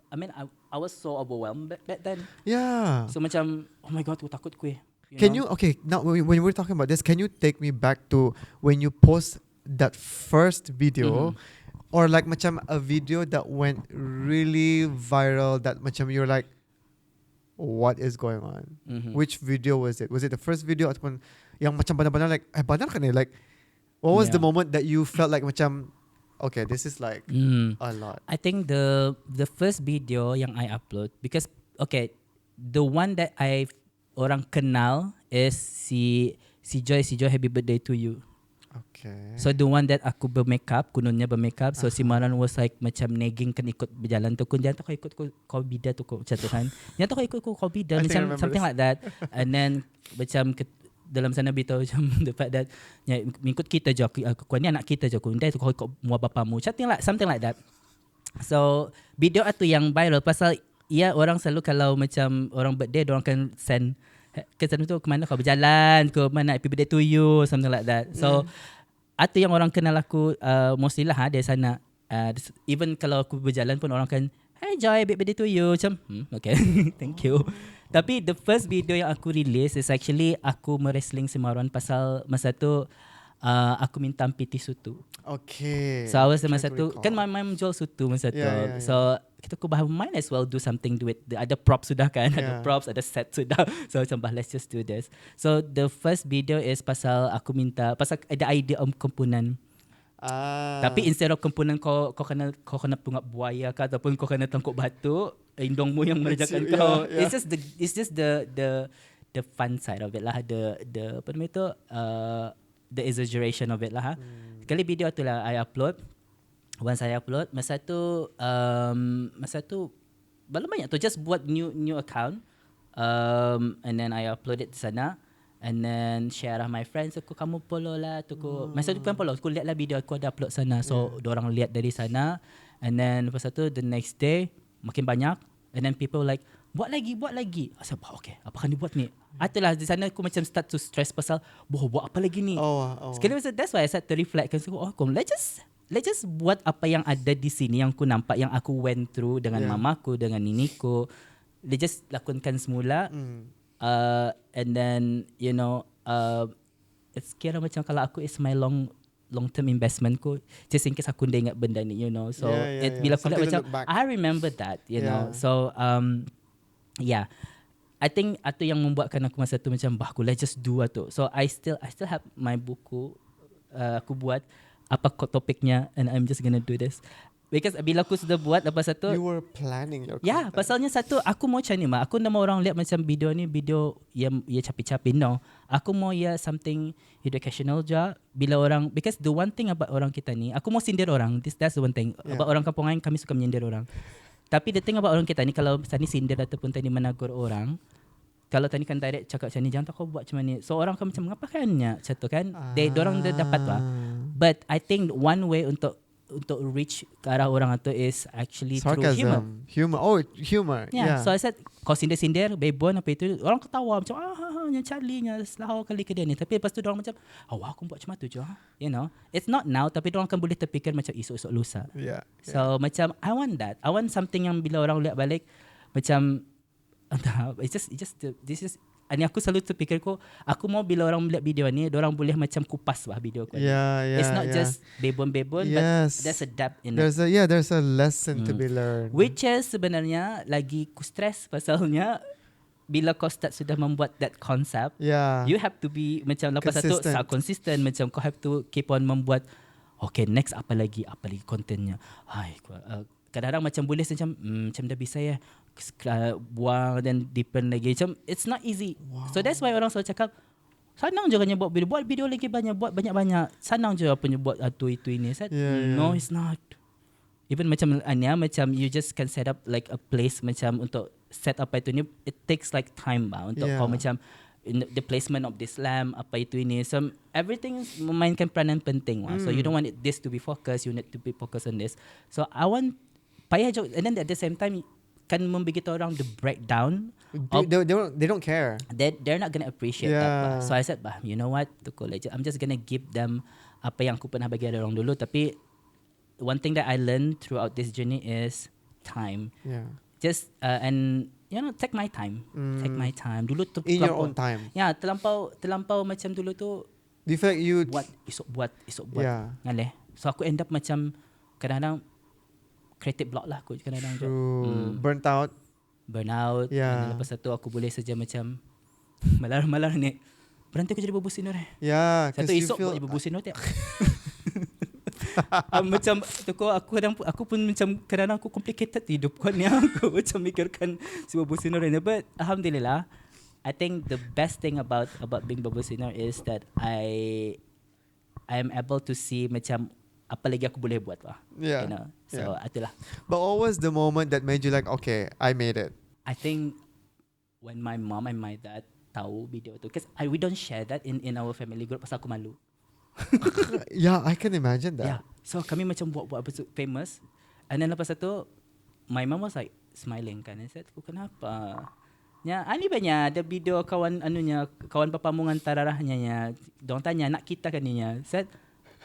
B: I was so overwhelmed back then.
A: Yeah.
B: So macam oh my god, aku takut ku.
A: Okay, now when we're talking about this, can you take me back to when you post that first video or like macam a video that went really viral that macam you're like, what is going on? Which video was it? Was it the first video ataupun yang macam benar-benar like benar kan ni? Like what was the moment that you felt like macam okay, this is like a lot?
B: I think the first video yang I upload because okay, the one that orang kenal is si Joy happy birthday to you.
A: Okay.
B: So the one that aku bermakeup, kunonnya bermakeup. So si Maran was like macam nagging kan ikut berjalan tu kun jangan tak ikut kau bida tu kau macam tu kan. Jangan tak ikut kau bida macam something like that. And then macam dalam sana beritahu macam the fact that mengikut kita je aku ni anak kita je aku. Ndai tu kau ikut mua bapamu. Something like that. So video tu yang viral pasal orang selalu kalau macam orang birthday orang kan send kesan tu ke mana kau berjalan ke mana happy birthday to you something like that. So itu yang orang kenal aku mostly lah dari sana. Even kalau aku berjalan pun orang kan hey Joy happy birthday to you macam okay thank you. Tapi the first video yang aku release is actually aku wrestling si Marwan pasal masa tu aku minta piti sutu.
A: Okay.
B: So I was masa tu kan my mom jual sutu masa tu.
A: Yeah.
B: So kita might as well do something with ada props sudah kan. Ada props, ada set sudah. So macam let's just do this. So the first video is pasal aku minta pasal ada idea komponen. Tapi instead of komponen kau kena pungat buaya ke ataupun kau kena tangkuk batu, indongmu yang mengerjakan kau. Yeah. It's just the fun side of it lah. The apa nama itu the exaggeration of it lah. Sekali video tu lah I upload. Once I upload masa tu belum banyak tu just buat new account and then I upload it di sana and then share lah my friends aku kamu follow lah tu masa tu kan follow aku lihat lah video aku ada upload sana so diorang lihat dari sana and then lepas tu the next day makin banyak and then people like buat lagi saya okay apa kan dibuat ni itulah di sana aku macam start to stress pasal buat apa lagi ni sekali masa that's why I start to reflect kan let's just buat apa yang ada di sini yang aku nampak yang aku went through dengan mamaku dengan niniku. Let's just lakonkan semula. And then it's kira macam kalau aku is my long term investment ko just in case aku dah ingat benda ni so bila aku lihat macam I remember that know so I think itu yang membuatkan aku masa tu macam aku let's just do itu. So I still have my buku aku buat apa topiknya and I'm just gonna do this because bila aku sudah buat lepas satu
A: you were planning your content.
B: Pasalnya satu aku mau macam ni aku nak mau orang lihat macam video ni video yang capi-capi aku mau something educational je bila orang because the one thing about orang kita ni aku mau sindir orang that's the one thing about orang Kampong Ayer kami suka menyindir orang tapi the thing about orang kita ni kalau tadi sindir ataupun tadi menegur orang kalau tadi kan direct cakap macam ni jangan tak kau buat macam ni so orang kan macam mengapakannya macam tu kan dorang dia dapat lah but I think one way untuk reach ke arah orang itu is actually
A: sarcasm.
B: Through humor.
A: Yeah.
B: So I said kau sindir bebon apa itu orang ketawa macam yang Charlie nya selahau kali ke dia ni tapi lepas tu orang macam aku buat macam tu je it's not now tapi orang kan boleh terfikir macam esok lusa so macam I want that I want something yang bila orang lihat balik macam it's just this is ani aku selalu terfikir aku mau bila orang melihat video ni orang boleh macam kupas video aku it's not just bebon but there's a depth in it
A: there's a lesson to be learned
B: which is sebenarnya lagi ku stress pasalnya bila kau start sudah membuat that concept you have to be macam lepas satu consistent macam kau have to keep on membuat okay next apa lagi kontennya kadang-kadang macam boleh macam dah bisa buang dan deepen lagi macam it's not easy so that's why orang selalu cakap senang je kan buat video lagi buat banyak-banyak senang je apa buat itu ini no it's not even macam macam you just can set up like a place macam untuk set up itu ni it takes like time untuk kau macam the placement of this lamp, apa itu ini. So everything memainkan peranan penting. So you don't want this to be focused, you need to be focused on this. So I want payah je, and then at the same time kan memberi orang the breakdown of
A: They don't care.
B: they're not gonna appreciate that. So I said, you know what, tukul aja. I'm just gonna give them apa yang aku pernah bagi ada orang dulu. Tapi one thing that I learned throughout this journey is time.
A: Yeah.
B: Just and take my time. Take my time. Dulu tu
A: In your own time.
B: Ya, terlampau macam dulu tu.
A: Do you feel like you
B: buat.
A: Yeah.
B: Ngaleh. So aku end up macam kadang-kadang creative block lah aku kadang-kadang.
A: Burnt out.
B: Burnout.
A: Yeah.
B: Dan lepas tu aku boleh saja macam malar ni. Berhenti aku jadi Babu Si Nur.
A: Yeah.
B: Satu esok buat Babu Si Nur tiap. Macam aku pun macam kadang-kadang aku complicated hidup kan ni. Aku macam mikirkan si Babu Si Nur ni. But alhamdulillah, I think the best thing about being Babu Si Nur is that I am able to see macam apa lagi aku boleh buat lah.
A: Yeah.
B: You know? So itulah.
A: But what was the moment that made you like, okay, I made it?
B: I think when my mom and my dad tahu video tu, because we don't share that in our family group pasal aku malu.
A: Yeah, I can imagine that.
B: Yeah. So kami macam buat apa tu famous. And then lepas tu my mom was like smiling kan. I said, kenapa? Ya, ani banyak ada video kawan papamu antara rahnya. Dong tanya nak kita kan ni nya. Said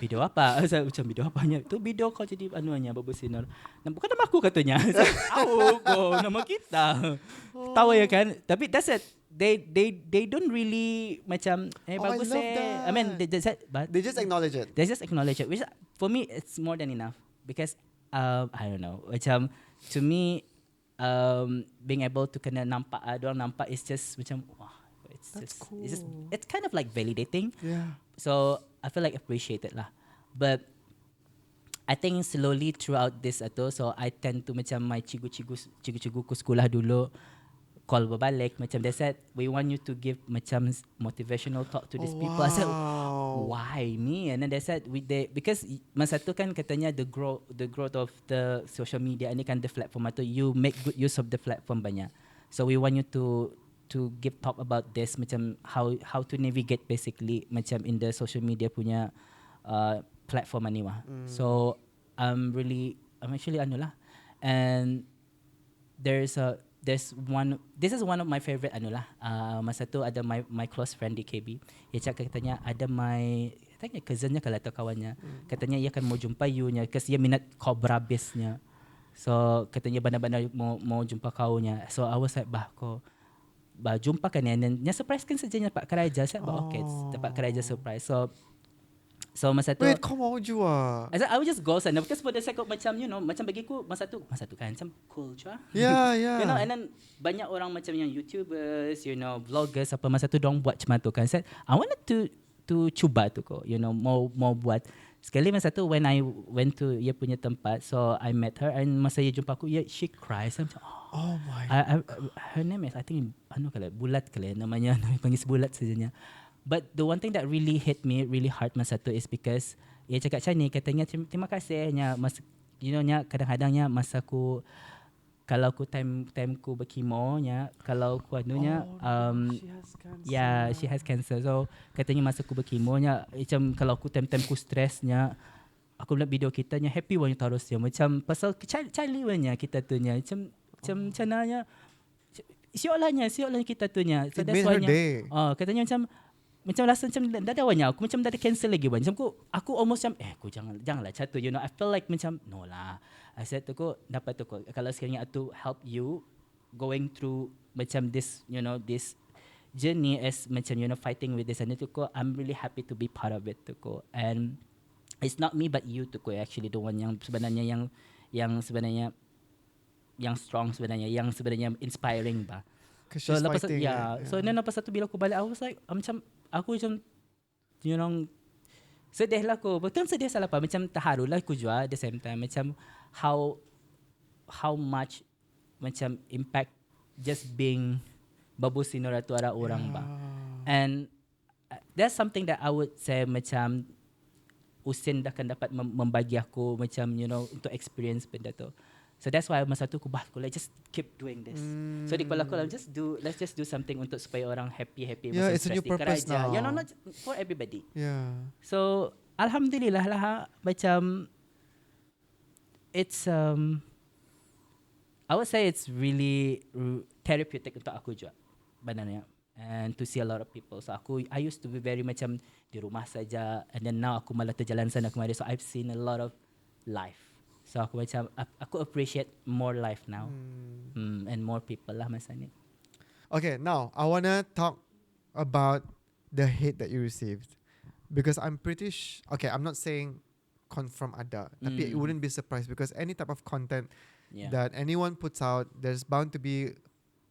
B: video apa? Saya macam video apanya? Tu video kau jadi Babu Si Nur. Bukan nama aku katanya. Tahu kau nama kita. Tahu ya kan? Tapi that's it. They don't really macam bagus
A: I mean, they just acknowledge it.
B: They just acknowledge it, which for me it's more than enough because I don't know, macam to me being able to kena nampak dorang nampak is just macam wah,
A: That's cool.
B: It's kind of like validating.
A: Yeah.
B: So I feel like appreciated lah. But I think slowly throughout this so I tend to macam my cikgu ku sekolah dulu call berbalik macam they said we want you to give macam motivational talk to these people. I said why me? And then they said because masa tu kan katanya the growth of the social media ni kan the platform atau you make good use of the platform banyak. So we want you to give talk about this macam how to navigate basically macam in the social media punya platform ni wah. So I'm actually lah. And this is one of my favorite masa tu ada my close friend di KB. Dia cakap katanya ada katanya cousinnya kalau atau kawannya. Katanya ia akan mau jumpa you nya because dia minat cobra base-nya. So katanya benar-benar mau jumpa kau nya. So I was like jumpa kan and nya surprise kan saja dapat keraja. Saya okay, dapat keraja surprise. So masa tu
A: wait, kau mau jua?
B: I would just go sana because for the sake of macam macam bagiku masa tu kan macam cool je.
A: Yeah.
B: And then banyak orang macam yang YouTubers, vloggers apa masa tu dong buat macam tu kan. I wanted to cuba tu ko, mau buat. Sekali masa tu when I went to ia punya tempat, so I met her and masa ia jumpa aku, she cries. I'm macam,
A: oh my.
B: Her name is I think Bulat namanya panggil Bulat saja. But the one thing that really hit me really hard masa tu is because ia cakap macam ni, katanya terima kasih nya nya kadang-kadangnya masa aku kalau aku time ku berkemo nya kalau aku she has cancer. So katanya masa aku berkemo nya macam kalau aku time ku stress nya aku lihat video kita nya happy wan terus dia macam pasal cali nya kita tu nya macam cenanya siolanya kita tu nya. So that's why nya katanya macam rasa macam dah ada wanya aku macam dah ada cancel lagi wan. Macam aku almost macam aku janganlah catu I feel like macam no lah. I said tu dapat tu kalau sekarang to help you going through macam this this journey as macam fighting with this and itu I'm really happy to be part of it tu and it's not me but you tu actually the one yang sebenarnya yang sebenarnya yang strong sebenarnya yang sebenarnya inspiring ba.
A: So lepas
B: so then lepas tu bila aku balik I was like aku macam sedih lah aku. Betul sedih salah apa macam terharu lah aku juga at the same time macam how much macam impact just being Babu Si Nur tu ada orang ba. And that's something that I would say macam Usin dah akan dapat membagi aku macam untuk experience benda tu. So that's why masa tu aku like just keep doing this. So di kepala aku lah, let's just do something untuk supaya orang happy
A: Yeah,
B: macam
A: it's a new
B: stress di
A: purpose
B: kerja.
A: now.
B: Not for everybody.
A: Yeah.
B: So alhamdulillah lah macam it's I would say it's really therapeutic untuk aku juga sebenarnya, and to see a lot of people. So I used to be very macam di rumah saja, and then now aku malah terjalan sana kemari. So I've seen a lot of life. So aku macam aku appreciate more life now, and more people lah masa ni.
A: Okay, now I wanna talk about the hate that you received, because I'm pretty okay, I'm not saying confirm ada, tapi it wouldn't be surprised because any type of content that anyone puts out, there's bound to be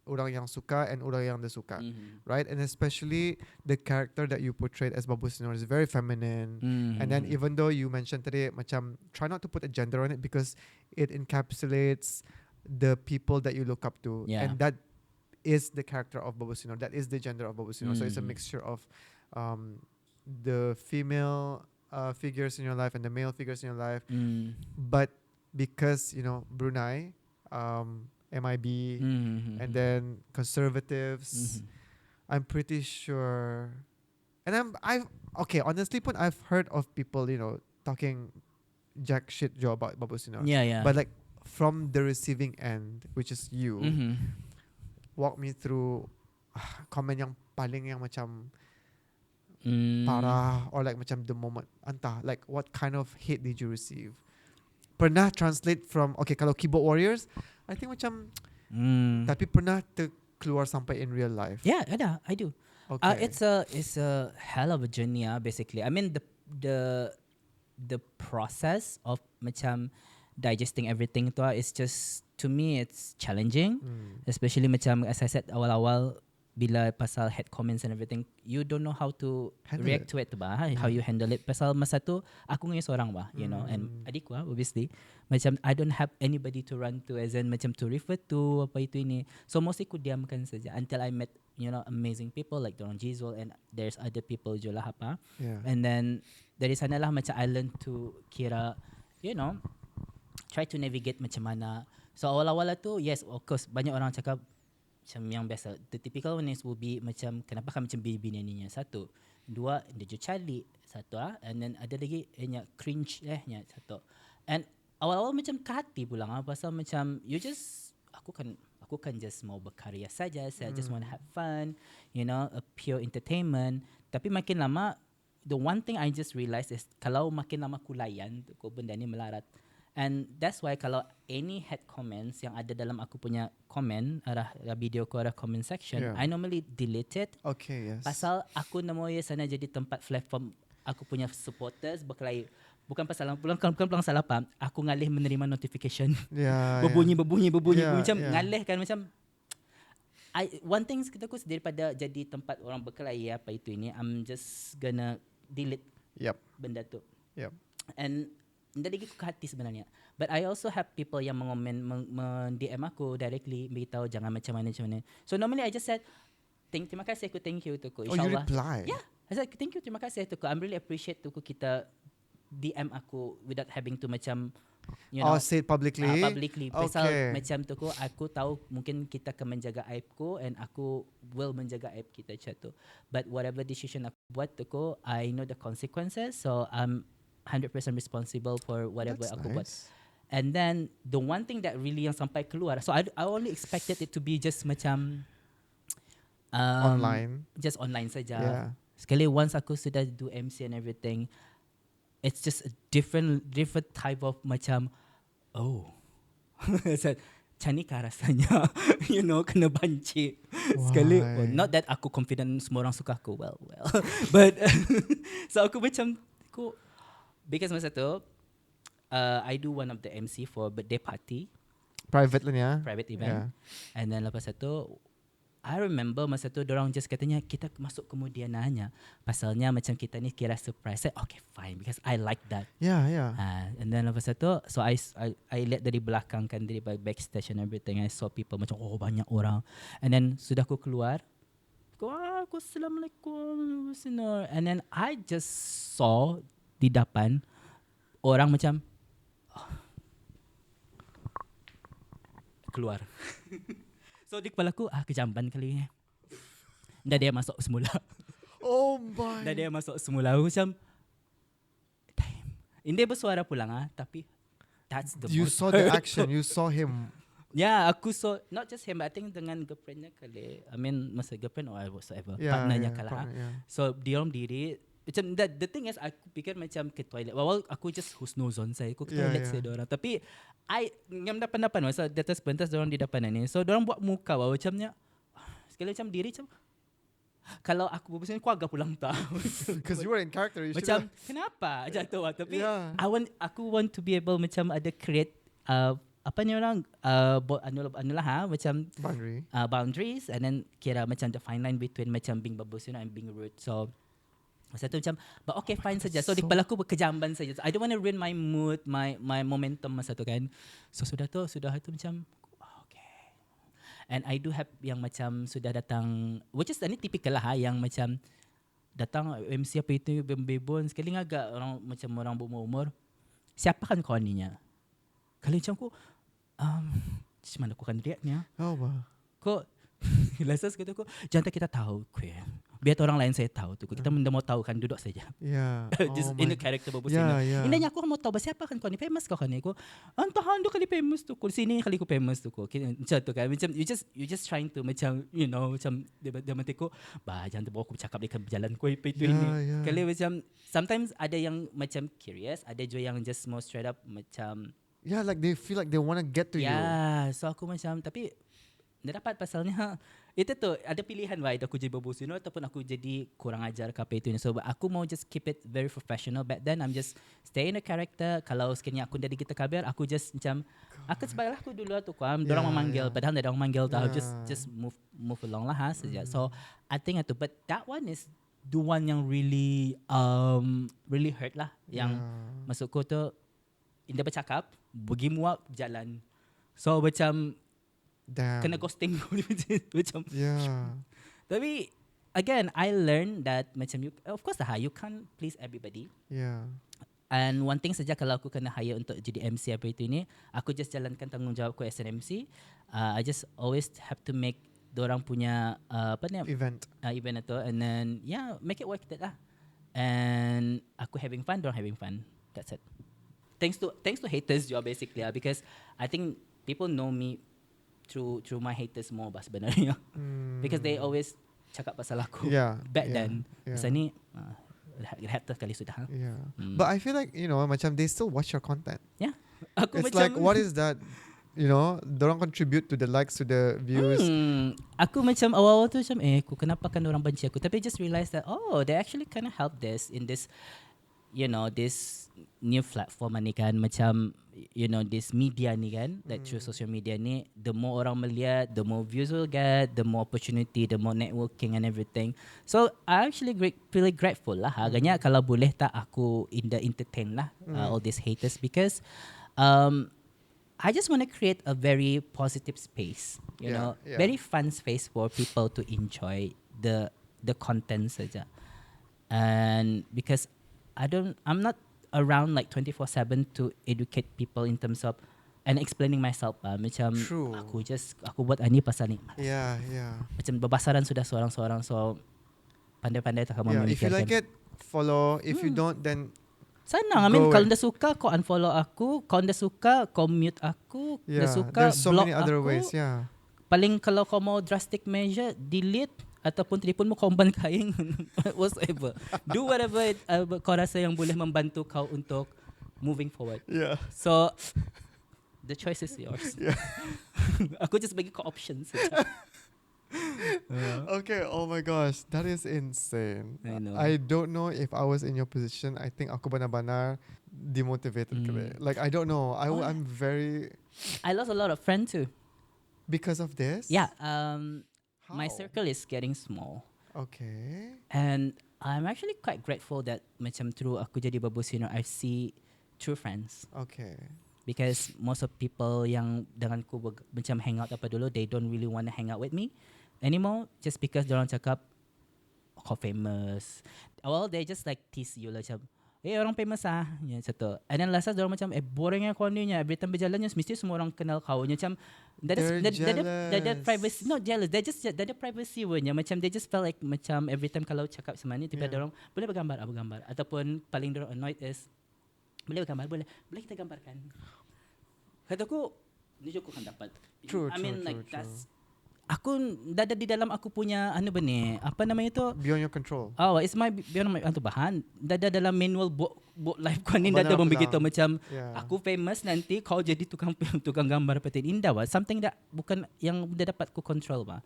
A: orang yang suka and orang yang tak suka, right? And especially the character that you portrayed as Babu Si Nur is very feminine, and then even though you mentioned today macam try not to put a gender on it because it encapsulates the people that you look up to, and that is the character of Babu Si Nur, that is the gender of Babu Si Nur. So it's a mixture of the female figures in your life and the male figures in your life, but because Brunei, MIB, and then conservatives, I'm pretty sure, and honestly put, I've heard of people talking jack shit Joe about Babu Si Nur, but like from the receiving end, which is you, walk me through comment yang paling yang macam parah, or like macam the moment entah, like what kind of hate did you receive? Pernah translate from, okay, kalau keyboard warriors I think macam tapi pernah keluar sampai in real life?
B: Yeah, ada, I do.
A: Okay.
B: It's a hell of a journey, basically. I mean the process of macam digesting everything tu is just, to me it's challenging, especially macam as I said awal-awal, bila pasal head comments and everything, you don't know how to react to it bah, how you handle it. Pasal masa tu aku dengan seorang bah, and adik aku obviously, macam I don't have anybody to run to, as in macam to refer to apa itu ini. So mostly aku diamkan saja until I met amazing people like Dorang Jizol, and there's other people je lah apa. And then dari sanalah macam I learned to kira try to navigate macam mana. So awal-awal tu, yes, of course banyak orang cakap macam yang biasa, the typical one is will be macam kenapa kan macam bini ninya, satu, dua, dia je cari, satu and then ada lagi cringe satu. And awal-awal macam ke hati pulang pasal macam aku kan just mau berkarya saja, saya just want to have fun, a pure entertainment. Tapi makin lama, the one thing I just realized is kalau makin lama aku layan kau benda ni melarat. And that's why kalau any head comments yang ada dalam aku punya comment, arah video ko, arah comment section, I normally delete it.
A: Okay, yes.
B: Pasal aku namo sana jadi tempat platform aku punya supporters berkelahi. Bukan pasal bukan salah faham. Aku ngalih menerima notification. Berbunyi macam ngalih kan macam one thing kita aku daripada jadi tempat orang berkelahi apa itu ini, I'm just gonna delete benda tu. And dari aku ke hati sebenarnya. But I also have people yang DM aku directly, beritahu jangan macam mana. So normally I just said terima kasih aku, thank you tuku,
A: Oh, you
B: insyaAllah.
A: reply?
B: Yeah, I said thank you, terima kasih tuku, I'm really appreciate tuku kita DM aku without having to macam
A: say it publicly.
B: Pasal macam tuku aku tahu mungkin kita akan menjaga aibku, and aku will menjaga aib kita macam tu. But whatever decision aku buat tuku, I know the consequences, so I'm 100% responsible for whatever aku buat. And then the one thing that really yang sampai keluar, so I only expected it to be just macam
A: online,
B: just online saja. Sekali once aku sudah do MC and everything, it's just a different type of macam canika rasanya kena banci sekali. Well, not that aku confident semua orang suka aku, well but so aku macam because masa tu I do one of the MC for birthday party,
A: private
B: event, and then lepas tu I remember masa tu dorang just katanya kita masuk kemudian hanya pasalnya macam kita ni kira surprise. Okay, fine, because I like that. And then lepas tu, so I lihat dari belakang kan, dari backstage and everything, I saw people macam banyak orang. And then sudah aku keluar, aku Assalamualaikum Babu Si Nur, and then I just saw di depan orang macam keluar. So di kepala aku, kejamban kali ni. Dah dia masuk semula.
A: Oh my.
B: Dah dia masuk semula. Aku macam, damn. Dia bersuara pulang tapi that's the
A: You
B: most
A: saw the
B: hurt.
A: action. You saw him.
B: Yeah, aku saw, not just him, I think dengan girlfriendnya kali. I mean, masa girlfriend or whatsoever. Partnernya kali. So, dia orang diri. Macam, the thing is, aku fikir macam ke toilet. Well, aku just husnuzon saya. Aku ke toilet saya diorang. Tapi, yang depan-depan, masa di atas pentas diorang di depan ni. So, diorang buat muka macamnya, sekali macam diri macam, kalau aku berbual aku agak pulang tau.
A: Because you were in character. You
B: macam kenapa jatuh tapi
A: Yeah.
B: aku want to be able macam ada create apa ni orang macam boundaries and then kira macam the fine line between macam being Babu Si Nur and being rude. So masa tu macam but okay fine saja. So di kepala aku berkejamban saja. So, I don't want to ruin my mood, my momentum masa tu kan. So sudah tu macam and I do have yang macam sudah datang, which is ni typical lah yang macam datang MC apa itu bebon sekali agak orang macam orang berumur. Siapa kan kau ni nya? Kali macam aku macam mana aku akan react ni? Kau Lesas kata aku, jangan kita tahu biar orang lain saya tahu tu. Kita tidak mau tahu kan, duduk saja.
A: Yeah.
B: Just in the character Babu Si Nur. Indahnya aku mau tahu siapa kan kau ni, famous kau kan ni. Aku antahan tu kali famous tu. Sini kali aku famous tu. Macam tu kan. Macam you just trying to macam macam dia mati aku, jangan terbawa aku bercakap dekat berjalan kau itu ini. Kali macam sometimes ada yang macam curious, ada juga yang just more straight up macam
A: like they feel like they want to get to you.
B: So aku macam tapi dia dapat pasalnya itu tu ada pilihan baik aku jadi Babu Si Nur ataupun aku jadi kurang ajar ke apa itu. So aku mau just keep it very professional. Back then I'm just stay in the character. Kalau sekiranya aku dari kita kabar, aku just macam aku sebaiklah aku dulu tu kan. Dorang memanggil padahal ada orang manggil tau. Just move along lah saja. So I think itu, but that one is the one yang really hurt lah. Yang masukku tu dia bercakap, pergi muak jalan. So macam kena ghosting macam. Tapi again I learned that macam you, of course you can't please everybody. And one thing saja, kalau aku kena hire untuk jadi MC apa itu ni, aku just jalankan tanggungjawabku as an MC. I just always have to make dorang punya event itu, and then make it worth it lah. And aku having fun, dorang having fun. That's it. Thanks to haters juga basically because I think people know me through my haters more sebenarnya. Because they always cakap pasal aku back then. Masa ni haters kali sudah.
A: But I feel like macam they still watch your content.
B: Aku
A: it's
B: macam
A: like what is that? Dorang contribute to the likes, to the views.
B: Aku macam awal-awal tu macam aku kenapa kan orang benci aku, tapi just realize that they actually kind of help this in this this new platform ni kan, macam this media ni kan, that through social media ni, the more orang melihat, the more views will get, the more opportunity, the more networking and everything. So I actually really grateful lah agaknya kalau boleh tak aku entertain lah all these haters, because I just want to create a very positive space, very fun space for people to enjoy the content saja. And because I'm not around like 24/7 to educate people in terms of and explaining myself. Macam aku buat ini pasal ni. Macam berbasaran sudah seorang-seorang, so pandai-pandai tak kamu
A: if you like it, follow. If you don't, then
B: senang. I mean, kalau anda suka, kau unfollow aku. Kalau anda suka, kau mute aku. Anda suka,
A: there's so
B: block
A: many other
B: aku.
A: ways.
B: Paling kalau kau mau drastic measure, delete ataupun telefon mo komban kain whatever. Do whatever kau rasa yang boleh membantu kau untuk moving forward. So the choice is yours. Aku just bagi kau options.
A: Okay, oh my gosh, that is insane.
B: I know.
A: I don't know if I was in your position. I think aku benar-benar demotivated. Like I don't know. I'm very.
B: I lost a lot of friends too.
A: Because of this?
B: My circle is getting small.
A: Okay.
B: And I'm actually quite grateful that macam through aku jadi Babu Si Nur, I see true friends.
A: Okay.
B: Because most of people yang dengan ku macam hang out apa dulu, they don't really want to hang out with me anymore, just because dorang cakap kau famous. Well, they just like tease you lah, macam orang famous ya, satu. And then last orang macam boringnya kau ni every time berjalan mesti semua orang kenal kau macam
A: They're
B: that privacy,
A: jealous.
B: not jealous, they just that privacy punya macam they just felt like macam every time kalau cakap sama ni tiba ada orang boleh bergambar ataupun paling dorang annoyed is boleh bergambar, boleh kita gambarkan. Kata aku ni je aku akan dapat.
A: True,
B: I mean
A: true,
B: like
A: true,
B: that's aku dah ada di dalam aku punya apa namanya tu,
A: beyond your control.
B: it's my beyond my tu bahan dah ada dalam manual book life kau ni dah
A: Banyak
B: ada
A: aku
B: begitu
A: dalam.
B: macam
A: Yeah.
B: aku famous nanti kau jadi tukang gambar petin indah something that bukan yang dah dapat ku control bah.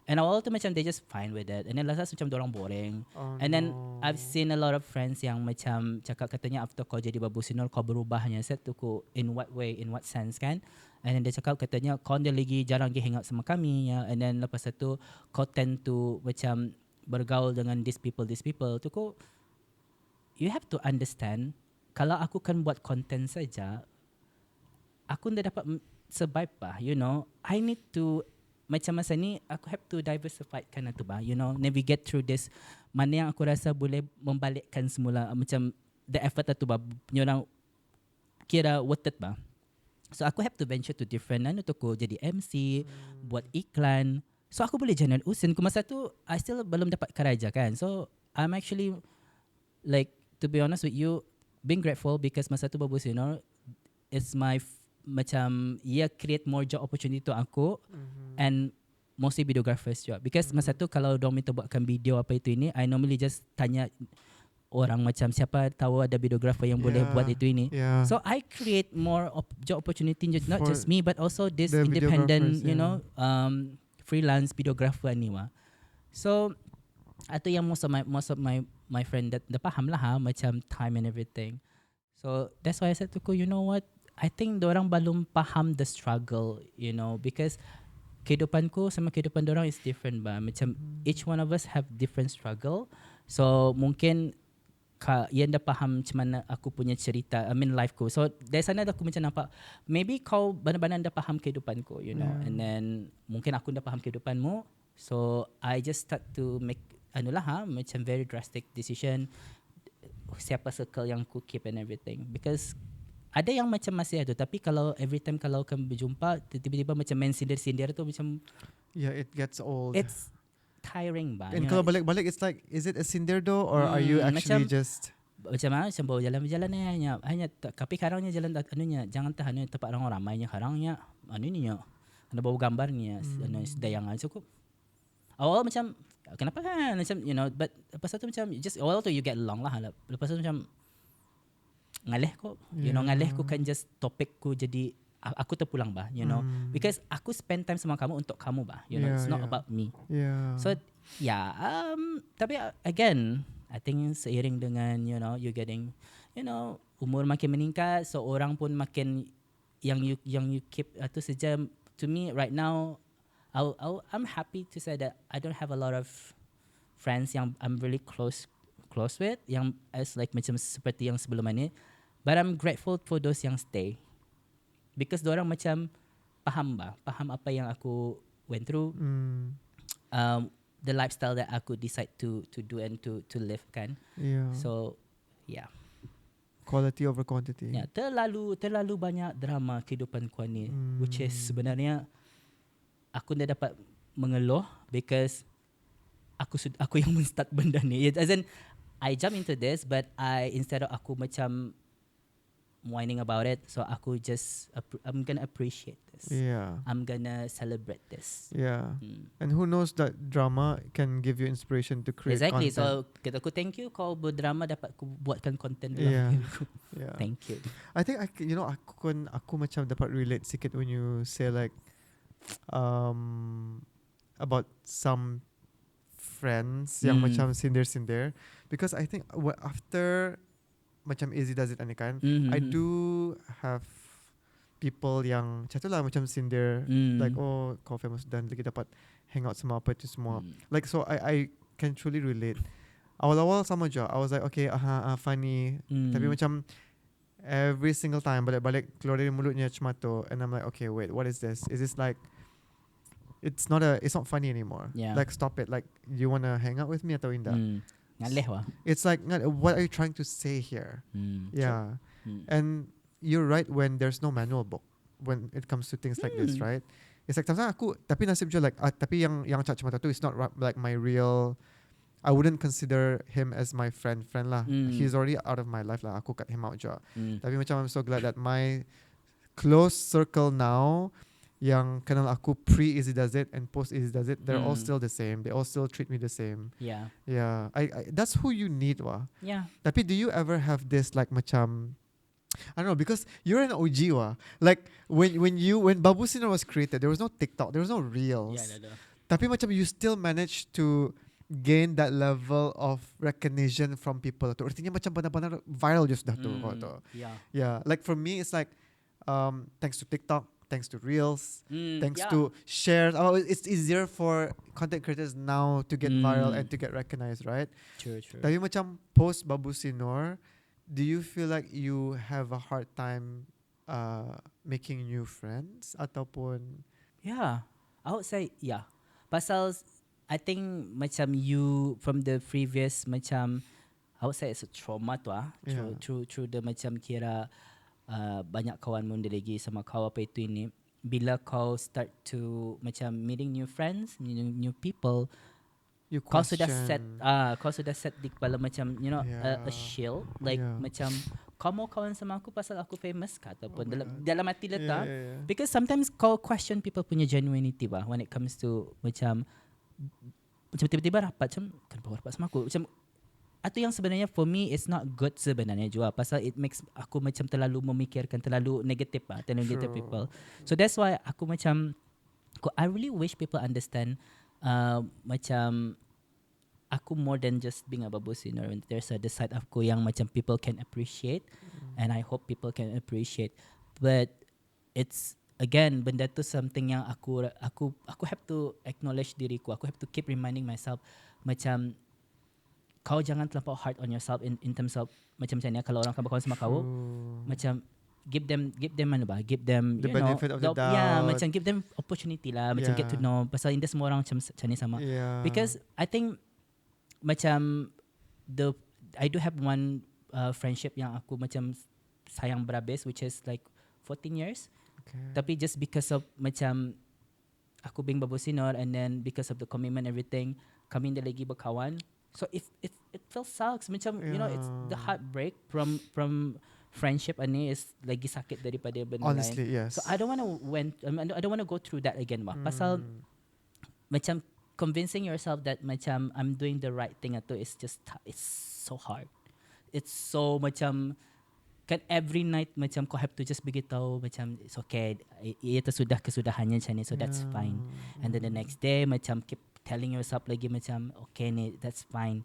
B: And awal tu macam they just fine with it. And then last macam dorang boring.
A: Oh,
B: And then
A: no.
B: I've seen a lot of friends yang macam cakap katanya after kau jadi Babu Si Nur kau berubahnya. Set tu ku in what way, in what sense kan. And then dia cakap katanya kau dia lagi jarang pergi hang out sama kami ya. And then lepas tu kau tend to macam bergaul dengan these people. Tu ku you have to understand kalau aku kan buat content saja aku dah dapat survive bah, you know. I need to macam masa ni aku have to diversify kan tu bah, you know, navigate through this. Mana yang aku rasa boleh membalikkan semula macam the effort tu bah, you know, kira worth it bah. So aku have to venture to different untuk aku jadi MC, buat iklan. So aku boleh jalan usin. Masa tu I still belum dapat kerja kan. So I'm actually like to be honest with you being grateful because masa tu Babu Si Nur it's my macam create more job opportunity to aku and mostly videographers juga because masa tu kalau dorang minta buatkan video apa itu ini I normally just tanya orang macam siapa tahu ada videographer yang boleh buat itu ini. So I create more job opportunity not
A: For
B: just me but also this
A: the
B: independent
A: videographers,
B: you know freelance videographer ni wah. So atau yang most of my friend that faham lah macam time and everything. So that's why I said to ko, you know what, I think dorang belum faham the struggle, you know, because kehidupanku sama kehidupan dorang is different ba. Macam each one of us have different struggle. So mungkin yang dah faham macam mana aku punya cerita, I mean life ko. So dari sana aku macam nampak maybe kau benar-benar dah faham kehidupanku, you know. And then mungkin aku dah faham kehidupanmu. So I just start to make macam very drastic decision siapa circle yang ku keep and everything because ada yang macam masih ada tapi kalau every time kalau kami berjumpa tiba-tiba macam main sindir-sindir tu macam
A: it gets old.
B: It's tiring ba.
A: And kalau balik-balik it's like is it a sindirdo or are you actually
B: macam,
A: just
B: macam bawa jalan-jalan hanya tapi karangnya jalan anunya jangan tahan tempat orang ramainya karangnya anunya ada bawa gambarnya sedayangan cukup awal macam kenapa kan macam you know but lepas tu macam just awal tu you get along lah lepas tu macam ngalih ko you know ngalih ko kan just topik ko jadi aku terpulang bah you know because aku spend time sama kamu untuk kamu bah you know it's not about me so tapi again I think seiring dengan you know you getting you know umur makin meningkat so orang pun makin yang you keep tu saja to me right now I'm happy to say that I don't have a lot of friends yang I'm really close with yang as like macam seperti yang sebelum ni. But I'm grateful for those yang stay. Because diorang macam faham apa yang aku went through. The lifestyle that aku decide to do and to live kan. So yeah.
A: Quality over quantity.
B: Yeah, terlalu banyak drama kehidupan ku ni which is sebenarnya aku dah dapat mengeluh because aku yang men-start benda ni. As in I jump into this but instead of aku macam whining about it so aku just I'm gonna appreciate this. I'm gonna celebrate this.
A: And who knows that drama can give you inspiration to create
B: exactly
A: content.
B: So kata aku thank you kau berdrama dapat aku buatkan content thank you.
A: I think aku macam dapat relate sikit when you say like about some friends yang macam sindir because I think after macam Izzy does it kan I do have people yang macam tu lah macam sindir like oh kau famous dan lagi dapat hang out sama apa tu semua like so I can truly relate. Awal-awal sama je I was like okay funny tapi macam every single time balik-balik keluar dari mulutnya macam tu and I'm like okay wait what is this like it's not funny anymore. Like stop it, like you want to hang out with me atau indah.
B: Ngaleh wah.
A: It's like, what are you trying to say here? Yeah. And you're right when there's no manual book when it comes to things like this, right? It's like sometimes aku tapi nasib je like tapi yang cat mata tu is not like my real. I wouldn't consider him as my friend lah. He's already out of my life lah. Aku cut him out je. Tapi macam I'm so glad that my close circle now yang kenal aku pre Izzy does it and post Izzy does it, they're all still the same. They all still treat me the same.
B: Yeah.
A: Yeah. I that's who you need wah.
B: Yeah.
A: Tapi do you ever have this like macam I don't know because you're an OG wah. Like when Babu Si Nur was created, there was no TikTok, there was no Reels.
B: Yeah,
A: Tapi macam you still managed to gain that level of recognition from people tu. Artinya macam benar-benar viral just dah tu.
B: Yeah.
A: Yeah. Like for me it's like thanks to TikTok, thanks to Reels, thanks to shares. Oh, it's easier for content creators now to get viral and to get recognized, right?
B: True.
A: Tapi macam post Babu Si Nur, do you feel like you have a hard time making new friends ataupun?
B: Yeah, I would say yeah. Pasal I think macam you from the previous macam I would say it's a trauma tu through the macam kira banyak kawan mu lagi sama kau apa itu ini. Bila kau start to macam meeting new friends, new people, kau sudah set di kepala macam a shield like macam kau mau kawan sama aku pasal aku famous ke ataupun dalam hati letak because sometimes kau question people punya genuinity bah when it comes to macam tiba-tiba rapat macam kenapa rapat sama aku macam itu yang sebenarnya for me it's not good sebenarnya juga pasal it makes aku macam terlalu memikirkan terlalu negative people. So that's why aku macam I really wish people understand macam aku more than just being a Babu Si Nur. There's the side aku yang macam people can appreciate and I hope people can appreciate. But it's again benda tu something yang aku have to acknowledge diriku. Aku have to keep reminding myself macam kau jangan terlampau hard on yourself in terms of macam ni kalau orang kawan sama kau macam give them
A: the benefit of the doubt.
B: Yeah, macam give them opportunity lah macam get to know pasal indah semua orang macam ni sama. Because I think macam I do have one friendship yang aku macam sayang berhabis which is like 14 years. Tapi just because of macam aku being Babu Si Nur and then because of the commitment everything kami dah lagi berkawan. So if it feels sucks macam it's the heartbreak from friendship ani is lagi sakit daripada benda
A: honestly,
B: lain.
A: yes.
B: So I don't want to go through that again bah. Pasal macam convincing yourself that macam I'm doing the right thing atau it's so hard. It's so macam kan every night macam kau have to just beritahu macam it's okay. Itu sudah kesudahannya macam ni so that's fine. And then the next day macam keep telling yourself lagi macam okay ni that's fine.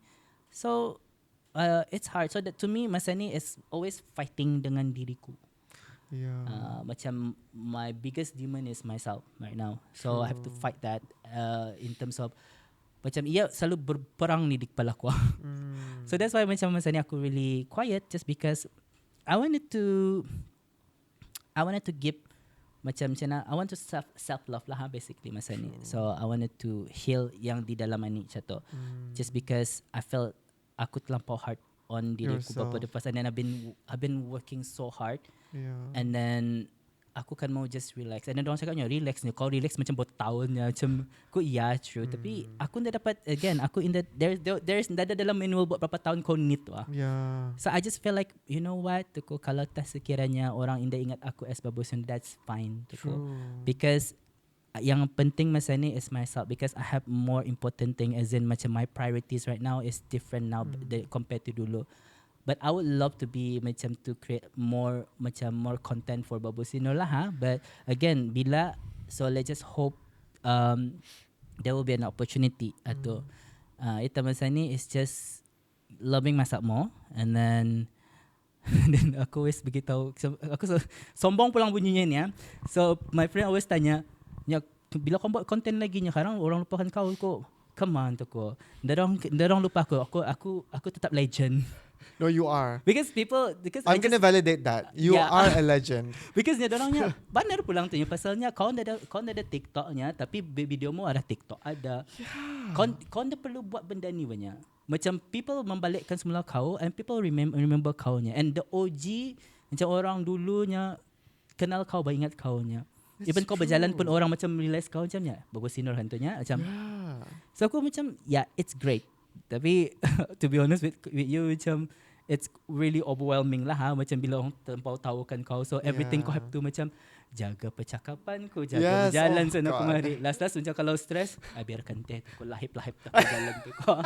B: So it's hard. So that to me masa ni is always fighting dengan diriku. Macam my biggest demon is myself right now. So I have to fight that in terms of macam ia selalu berperang ni di kepala aku. So that's why macam masa ni aku really quiet just because I wanted to give macam mana I want to self love lah basically masa ni. So I wanted to heal yang di dalam ni macam tu. Just because I felt aku terlampau hard on diriku beberapa lepas and then I've been working so hard. And then aku kan mau just relax. And then orang cakapnya relax ni. Kau relax macam bertahun ni. Macam aku true. Tapi aku dah dapat again. Aku in the there's ada dalam manual buat berapa tahun kau need tu. So I just feel like you know what? Tuku kalau tak sekiranya orang ingat aku as Babu Si Nur, that's fine. Tuku. Because yang penting masa ni is myself because I have more important thing as in macam my priorities right now is different now compared to dulu. But I would love to be macam to create more content for Babu Si Nur lah But again so let's just hope there will be an opportunity atau itu masa ni is just loving myself more and then aku always beritahu aku sombong pulang bunyinya ni So my friend always tanya bila kau buat content lagi sekarang orang lupakan kau come on tu ko. Dorang lupa aku tetap legend.
A: No, you are.
B: Because
A: I'm gonna validate that. You are a legend.
B: Because dorangnya benar pulang tu pasalnya kau ada TikToknya tapi video mu ada TikTok ada. Kau dah perlu buat benda ni banyak. macam people membalikkan semula kau and people remember kau nya, and the OG macam orang dulunya kenal kau, ingat kau nya. Even kau berjalan pun orang macam realize kau macam ya, Babu Si Nur hantunya macam.
A: Yeah.
B: So aku macam it's great. Tapi to be honest with you macam it's really overwhelming lah macam bila orang terlampau tahukan kau, so everything kau have to macam jaga percakapan kau, jaga berjalan sana kemari. Last macam kalau stress, biarkan teh kau lahip-lahip tak jalan tu kau.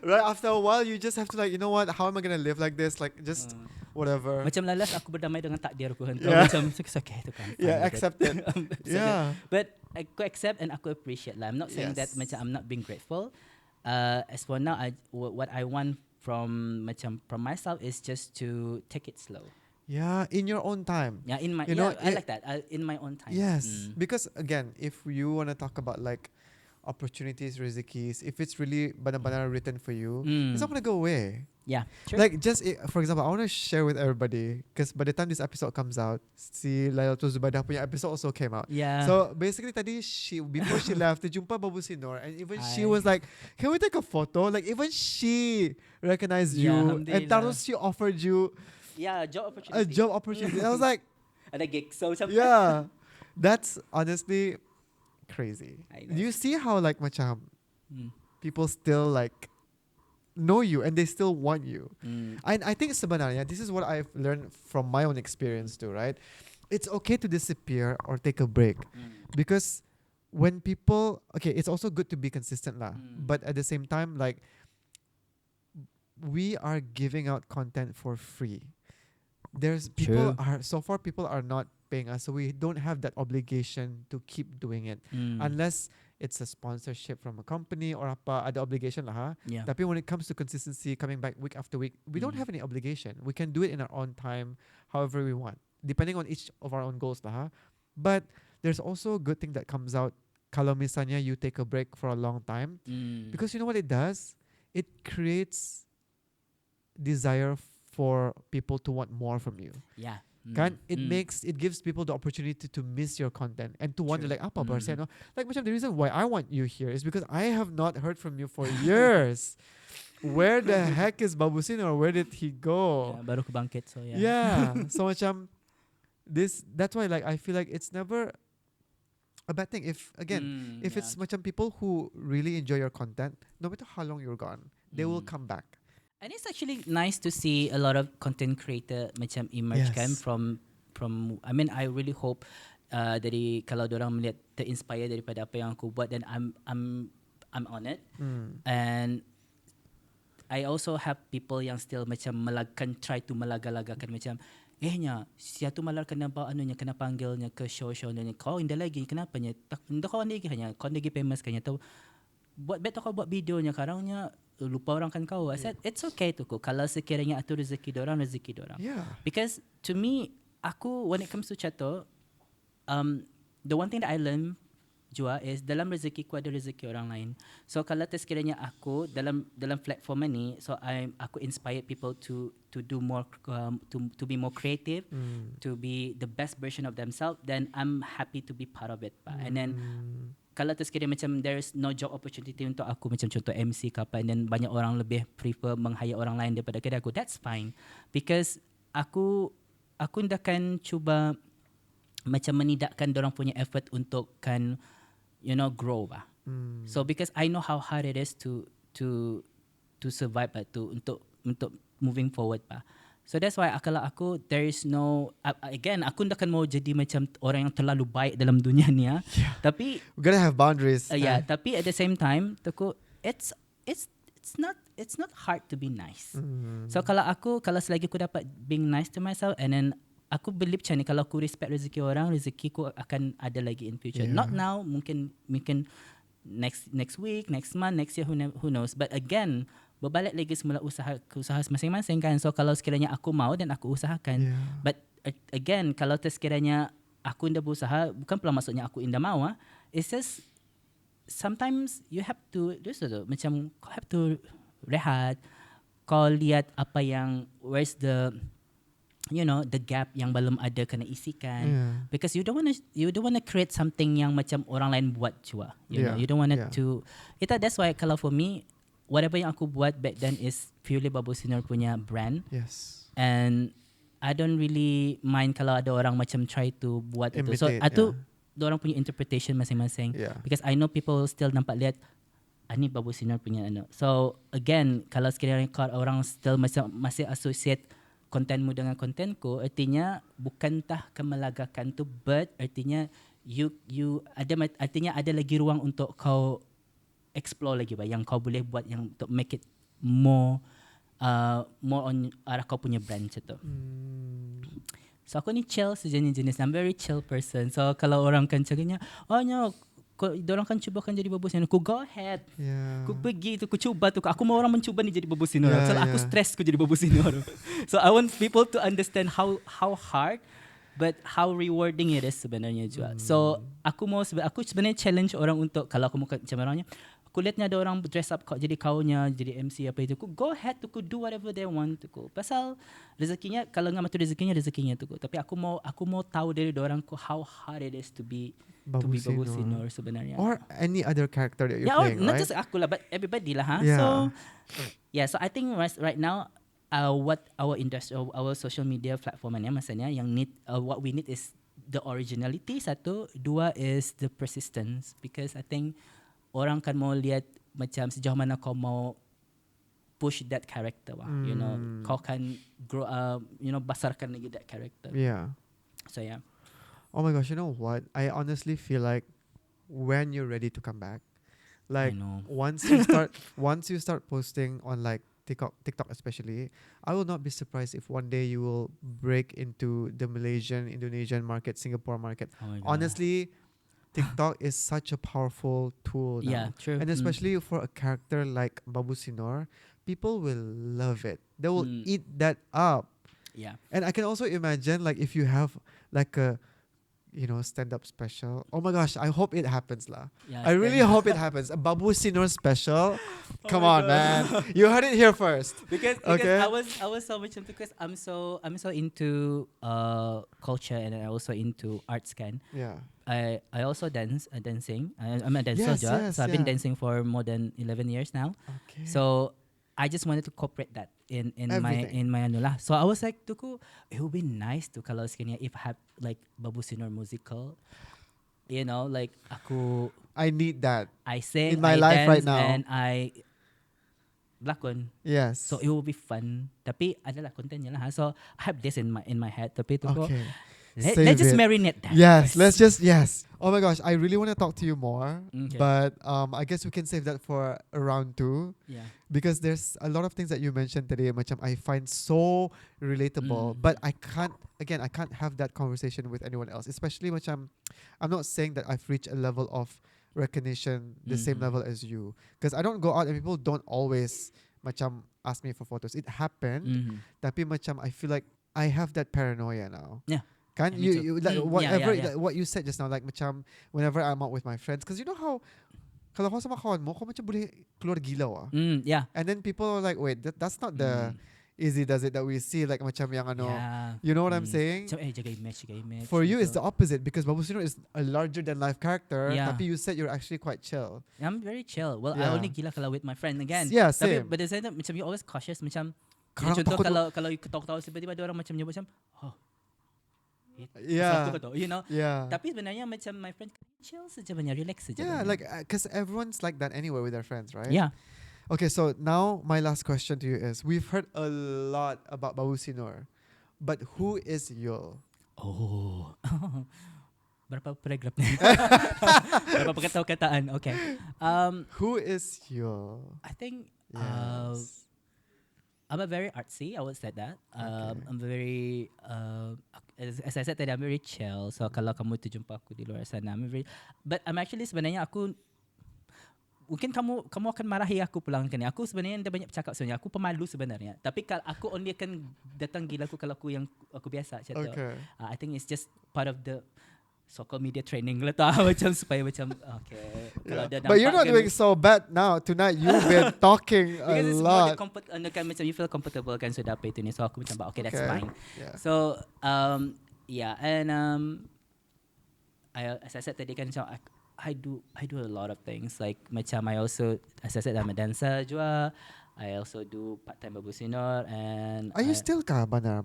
A: Right, after a while you just have to like, you know what, how am I gonna live like this, like just whatever.
B: Macam lalas aku berdamai dengan takdir aku hantu. Macam okay tu kan.
A: Accept it.
B: But aku accept and aku appreciate lah. I'm not saying that macam I'm not being grateful. As for now, what I want from myself is just to take it slow.
A: Yeah, in your own time.
B: Yeah, in my I like that. In my own time.
A: Yes, because again, if you want to talk about like opportunities, rezekis, if it's really benar-benar written for you, it's not gonna go away.
B: Yeah, true.
A: Like just for example, I want to share with everybody because by the time this episode comes out, si Lailatul Zubadah punya episode also came out.
B: Yeah.
A: So basically, tadi before she left, terjumpa Babu Si Nur, and even she was like, "Can we take a photo?" Like even she recognized you, and Tarus she offered you.
B: Yeah, job opportunity.
A: A job opportunity. I was like,
B: ada gig, so
A: yeah, that's honestly crazy. Do you see how like macam people still like know you and they still want you? And I think sebenarnya this is what I've learned from my own experience too, right? It's okay to disappear or take a break because when people, it's also good to be consistent lah. But at the same time, like we are giving out content for free. There's people people are not paying us, so we don't have that obligation to keep doing it unless it's a sponsorship from a company or apa, ada obligation lah.
B: Yeah.
A: Tapi when it comes to consistency, coming back week after week, we don't have any obligation. We can do it in our own time, however we want, depending on each of our own goals lah. But there's also a good thing that comes out kalau misalnya you take a break for a long time, because you know what it does? It creates desire for people to want more from you.
B: Yeah.
A: It gives people the opportunity to miss your content and to wonder like apa persen, no? Like macam the reason why I want you here is because I have not heard from you for years. Where the heck is Babu Si Nur, or where did he go?
B: Baru kebangkit, so yeah.
A: Yeah. So macam that's why like I feel like it's never a bad thing if it's macam people who really enjoy your content, no matter how long you're gone, they will come back.
B: And it's actually nice to see a lot of content creator macam emerge kan from I mean I really hope dari kalau diorang melihat terinspire daripada apa yang aku buat, then I'm on it. And I also have people yang still macam try to melaga-lagakan macam siya tu malar kena kena panggilnya ke show nya, kau indah lagi kenapa nya kau lagi hanya kau lagi famous kanya tu buat kau buat videonya karangnya lupa orang kan kau. I said it's okay tu kalau sekiranya atur rezeki dorang. Because to me, aku when it comes to chato, the one thing that I learned jua is dalam rezeki ku ada rezeki orang lain. So kalau sekiranya aku dalam platform ni, so aku inspire people to do more, to be more creative, to be the best version of themselves, then I'm happy to be part of it. And then kalau sekiranya macam there's no job opportunity untuk aku macam contoh MC ke apa, and then banyak orang lebih prefer meng-hire orang lain daripada kedai aku, that's fine, because aku akan cuba macam menidakkan dorang punya effort untuk kan grow bah. So because I know how hard it is to survive untuk moving forward bah. So that's why kalau aku there is no again aku takkan mau jadi macam orang yang terlalu baik dalam dunia ni tapi
A: we gotta have boundaries.
B: Tapi at the same time it's not hard to be nice. So kalau selagi aku dapat being nice to myself, and then aku believe macam ni, kalau aku respect rezeki orang, rezeki ku akan ada lagi in future. Not now, mungkin next week, next month, next year, who knows. But again, berbalik lagi semula usaha masing-masing kan. So kalau sekiranya aku mau dan aku usahakan. But again, kalau sekiranya aku indah berusaha, bukan pula maksudnya aku indah mau. It's just sometimes you have to macam kau have to rehat, kau lihat apa yang where's the the gap yang belum ada kena isikan, because you don't want to create something yang macam orang lain buat cua. You know, you don't want it to. That's why kalau for me whatever yang aku buat back then is purely Babu Si Nur punya brand.
A: Yes.
B: And I don't really mind kalau ada orang macam try to buat itu. So
A: Imitate,
B: itu orang punya interpretation masing-masing.
A: Yeah.
B: Because I know people still nampak lihat ni Babu Si Nur punya ano. So again, kalau sekiranya orang still masih associate kontenmu dengan kontenku, artinya bukan kemelagakan tu, but artinya you artinya ada lagi ruang untuk kau explore lagi yang kau boleh buat yang untuk make it more on arah kau punya brand macam tu. So aku ni chill sejenis. I'm very chill person. So kalau orang kan cakapnya, dorang kan cubakan jadi Babu Si Nur. Aku go ahead. Aku pergi tu, aku cuba tu. Aku mau orang mencuba ni jadi Babu Si Nur. So aku stress aku jadi Babu Si Nur. So I want people to understand how hard but how rewarding it is sebenarnya juga. So aku sebenarnya challenge orang untuk, kalau aku mau macam orangnya, aku lihatnya ada orang dress up jadi kaunya, jadi MC apa itu, aku go ahead, aku do whatever they want tu. Pasal rezekinya, kalau enggak matu rezekinya tu. Tapi aku mau tahu dari orang how hard it is to be Babu Si Nur sebenarnya.
A: Or any other character that you're playing,
B: not
A: right?
B: just aku lah, but everybody lah.
A: Yeah.
B: So I think right now, what our industry, our social media platform ni maksudnya yang what we need is the originality, satu. Dua is the persistence, because I think orang kan mau lihat macam sejauh mana kau mau push that character you know, kau kan grow basarkan lagi that character.
A: Yeah.
B: So yeah.
A: Oh my gosh, you know what? I honestly feel like when you're ready to come back, like once you start posting on like TikTok especially, I will not be surprised if one day you will break into the Malaysian, Indonesian market, Singapore market. Honestly, TikTok is such a powerful tool now.
B: Yeah, true.
A: And especially for a character like Babu Si Nur, people will love it. They will eat that up.
B: Yeah.
A: And I can also imagine like if you have like a stand-up special. Oh my gosh, I hope it happens lah.
B: Yeah,
A: I really hope it happens. A Babu Si Nur special. Come on, man. You heard it here first.
B: Because
A: okay?
B: I was so much into, because I'm so into culture, and I also into arts can.
A: Yeah.
B: I also dancing. I'm a dancer, so I've been dancing for more than 11 years now.
A: Okay.
B: So I just wanted to incorporate that in my ano lah. So I was like, tuku, it would be nice to kalau sekiranya if I have like Babu Si Nur musical, like
A: I need that.
B: I sing
A: in my
B: I
A: life
B: dance,
A: right now,
B: and I lakon.
A: Yes.
B: So it will be fun. Tapi adalah kontennya lah. So I have this in my head. Tapi tuku,
A: okay.
B: let's just marinate that.
A: Yes, let's just Oh my gosh, I really want to talk to you more,
B: Okay.
A: but I guess we can save that for a round 2.
B: Yeah.
A: Because there's a lot of things that you mentioned today, macam I find so relatable, but I can't have that conversation with anyone else. Especially macam, I'm not saying that I've reached a level of recognition the same level as you, because I don't go out and people don't always macam ask me for photos. It happened, tapi macam I feel like I have that paranoia now.
B: Yeah.
A: Can
B: Yeah, me
A: you like
B: too.
A: whatever
B: Yeah.
A: Like, what you said just now, like macam whenever I'm out with my friends, because you know how kalau kau sama kawan mo, kau macam boleh keluar gila
B: Yeah.
A: and then people are like, wait, that's not the Izzy does it that we see, like macam yang ano. You know what I'm saying?
B: So jaga image.
A: For you, it's the opposite, because Babu Si Nur is a larger than life character.
B: Yeah.
A: Tapi you said you're actually quite chill.
B: I'm very chill. Well,
A: Yeah.
B: I only gila kalau with my friend again.
A: Yeah,
B: Tapi
A: same.
B: but the same time, macam you always cautious, macam
A: Karang
B: contoh
A: takut
B: kalau you ketawa-ketawa tiba-tiba ada orang macam nyebut macam,
A: Yeah.
B: Yeah. Tapi sebenarnya macam my friend chill saja banyak, relax saja.
A: Yeah, like because everyone's like that anyway with their friends, right?
B: Yeah.
A: Okay, so now my last question to you is: we've heard a lot about Babu Si Nur, but who is Yul?
B: Oh. Berapa paragraph ni? Berapa perkataan? Okay.
A: Who is Yul?
B: I think
A: Yes.
B: I'm a very artsy. I would say that.
A: Okay.
B: I'm very as I said tadi, I'm very chill. So kalau kamu tu jumpa aku di luar sana, but I'm actually sebenarnya aku, mungkin kamu akan marahi aku pulang ke ni. Aku sebenarnya dah banyak bercakap sebenarnya. Aku pemalu sebenarnya. Tapi kalau aku only akan datang gila aku kalau aku biasa macam tu.
A: Okay.
B: I think it's just part of the so-called media training lah tau. Macam supaya macam okay. Kalau dia
A: But you're not doing so bad now. Tonight you've been talking a
B: because it's
A: lot.
B: more the kan macam you feel comfortable kan sudah apa itu ni. So aku macam okay, that's fine.
A: Yeah.
B: So yeah, and as I said tadi kan, so I do a lot of things like macam I also, as I said, I'm a dancer juga. I also do part-time Babu Si Nur, and
A: Are you still kah bandar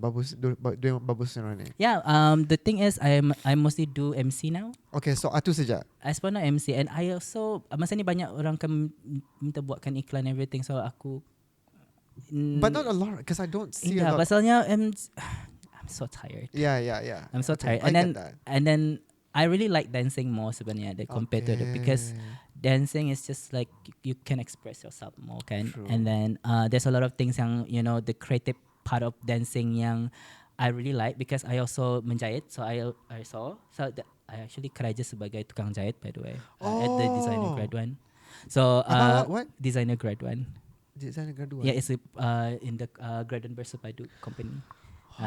A: doing Babu Si Nur ni?
B: yeah, the thing is I mostly do MC now.
A: Okay, so atu saja.
B: I pun MC, and I also masa ni banyak orang kan minta buatkan iklan everything, so aku
A: But not a lot because I don't see a
B: yeah,
A: lot.
B: pasalnya I'm so tired.
A: Yeah.
B: I'm so
A: Okay,
B: tired.
A: I
B: And
A: get
B: then
A: that.
B: and then I really like dancing more sebenarnya compared to the, because
A: Okay.
B: dancing is just like you can express yourself more, kan?
A: True.
B: And then there's a lot of things yang, you know, the creative part of dancing yang I really like, because I also menjahit, so I saw, so I actually kerja sebagai tukang jahit, by the way, at the designer
A: Oh.
B: grad one. So
A: What?
B: designer grad one.
A: Design
B: Yeah,
A: graduate.
B: it's in the Graden Bersepadu company.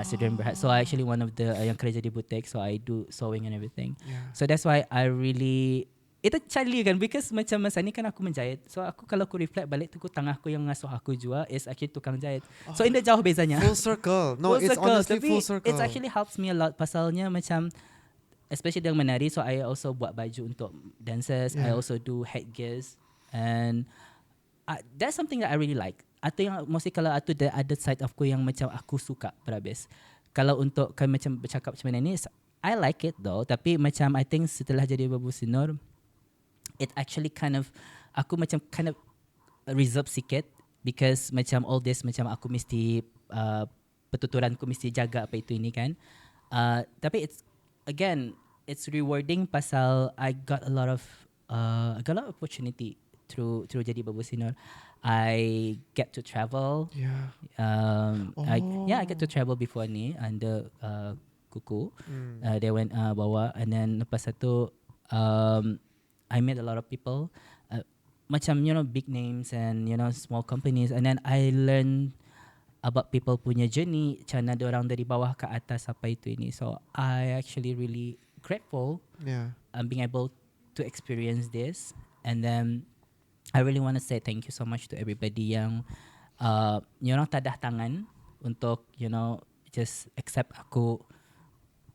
B: Student berhad. So I actually one of the yang kerja di boutique, so I do sewing and everything.
A: Yeah.
B: So that's why I really, itu cari kan, because macam masa ni kan aku menjahit. So aku kalau aku reflect balik tu, tangan aku yang ngasuh aku juga is actually tukang jahit. So ini jauh bezanya.
A: Full circle. No,
B: Full
A: it's
B: circle.
A: honestly
B: Tapi
A: full circle.
B: it actually helps me a lot, pasalnya macam especially dengan menari, so I also buat baju untuk dancers. I
A: Yeah.
B: also do headgears, and that's something that I really like. Atau yang mesti kalau ada side of aku yang macam aku suka berhabis. Kalau untuk kan macam bercakap macam ni, I like it though. Tapi macam I think setelah jadi Babu Si Nur, it actually kind of, aku macam kind of reserve sikit, because macam all this macam aku mesti pertuturanku mesti jaga apa itu ini kan. Tapi it's again, it's rewarding pasal I got a lot of opportunity through jadi Babu Si Nur. I get to travel.
A: Yeah.
B: I get to travel before ni under Kuku. They went bawa, and then lepas itu I met a lot of people, macam, you know, big names and, you know, small companies, and then I learned about people punya journey, macam mana orang dari bawah ke atas sampai itu ini. So I actually really grateful being able to experience this, and then I really want to say thank you so much to everybody yang you know, tadah tangan untuk, you know, just accept aku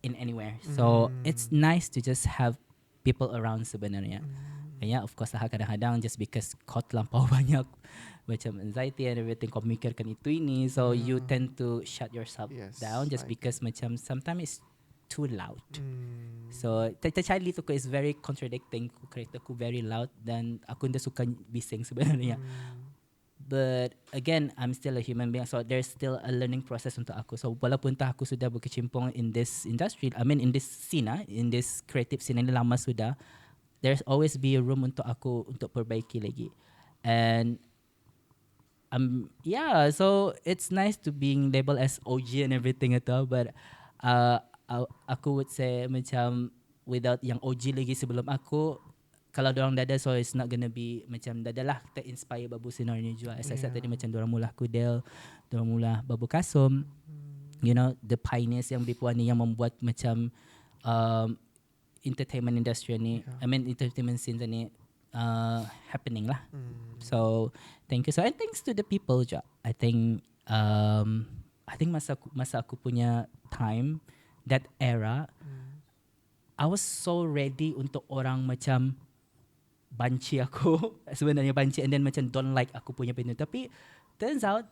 B: in anywhere. So it's nice to just have people around sebenarnya. Yeah, of course lah, kadang-kadang just because kau terlampau banyak macam anxiety and everything, kau mikirkan itu ini, so you tend to shut yourself down just because macam sometimes it's too loud. So Charlie tu is very contradicting. Character ku very loud dan aku tidak suka bising sebenarnya. But again, I'm still a human being, so there's still a learning process untuk aku. So walaupun aku sudah berkecimpung in this industry, I mean in this scene, in this creative scene ini lama sudah, there's always be a room untuk aku untuk perbaiki lagi. And yeah, so it's nice to being labeled as OG and everything itu, but aku would say macam without yang OG lagi sebelum aku, kalau dorang dah ada, so it's not gonna be macam dah lah ter-inspire Babu Si Nur ni juga. As I said tadi, macam dorang mula Kudel, dorang mula Babu Kasum, you know, the pioneers yang Bipuan ni yang membuat macam entertainment industry ni, I mean entertainment scene ni happening lah. So thank you. So and thanks to the people juga. I think masa aku punya time, that era, I was so ready untuk orang macam banci aku sebenarnya banci, and then macam don't like aku punya benda, tapi turns out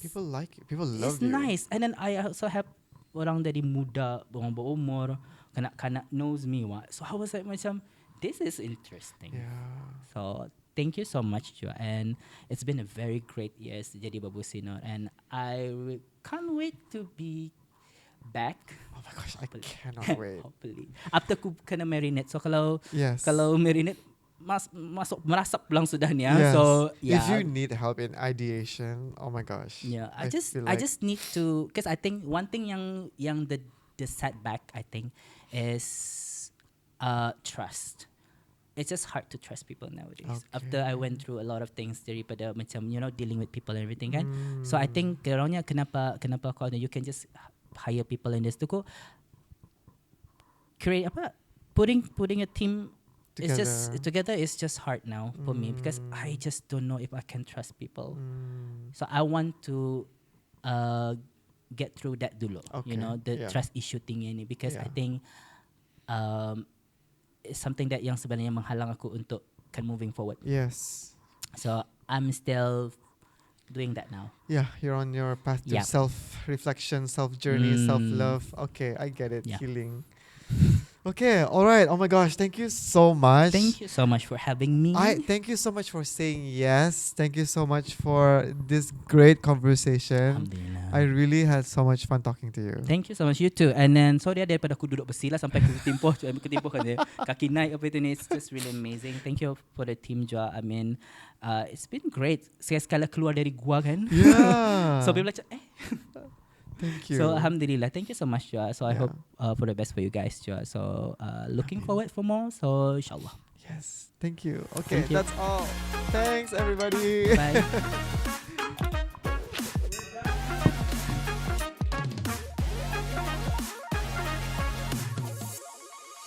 A: people like it. People love
B: it's
A: you.
B: nice. And then I also have orang dari muda, orang berumur, kanak-kanak knows me, what. So I was like macam, this is interesting. So thank you so much, Jo, and it's been a very great year jadi Babu Si Nur, and I can't wait to be back.
A: Oh my gosh, I cannot wait.
B: Hopefully. After aku kena marinate. So kalau marinate masuk merasap lang sudah niya. So yeah.
A: If you need help in ideation, oh my gosh.
B: Yeah, I just need to, because I think one thing yang the setback, I think, is trust. It's just hard to trust people nowadays. After I went through a lot of things daripada macam, you know, dealing with people and everything kan. So I think orangnya kenapa kau you can just hire people in this to go create putting a team together is just hard now for me, because I just don't know if I can trust people. So I want to get through that dulu, you know, the trust issue thing ini, because I think is something that yang sebenarnya menghalang aku untuk kan moving forward.
A: Yes.
B: So I'm still doing that now.
A: Yeah, you're on your path to
B: Yep.
A: self-reflection, self-journey, self-love. Okay, I get it.
B: Yeah.
A: Healing. Okay, all right. Oh my gosh, thank you so much.
B: Thank you so much for having me.
A: Thank you so much for saying yes. Thank you so much for this great conversation.
B: Alhamdulillah.
A: I really had so much fun talking to you.
B: Thank you so much. You too. And then sorry daripada aku duduk bersila sampai aku ketimpuh kan dia. Kaki naik apa itu ni. It's just really amazing. Thank you for the team juga. I mean, it's been great. Sekali keluar dari gua kan.
A: Yeah.
B: So people like
A: Thank you.
B: So alhamdulillah. Thank you so much juga. So I
A: Yeah.
B: hope for the best for you guys juga. So looking forward for more. So inshallah.
A: Yes. Thank you. Okay,
B: Thank you.
A: that's all. Thanks everybody.
B: Bye.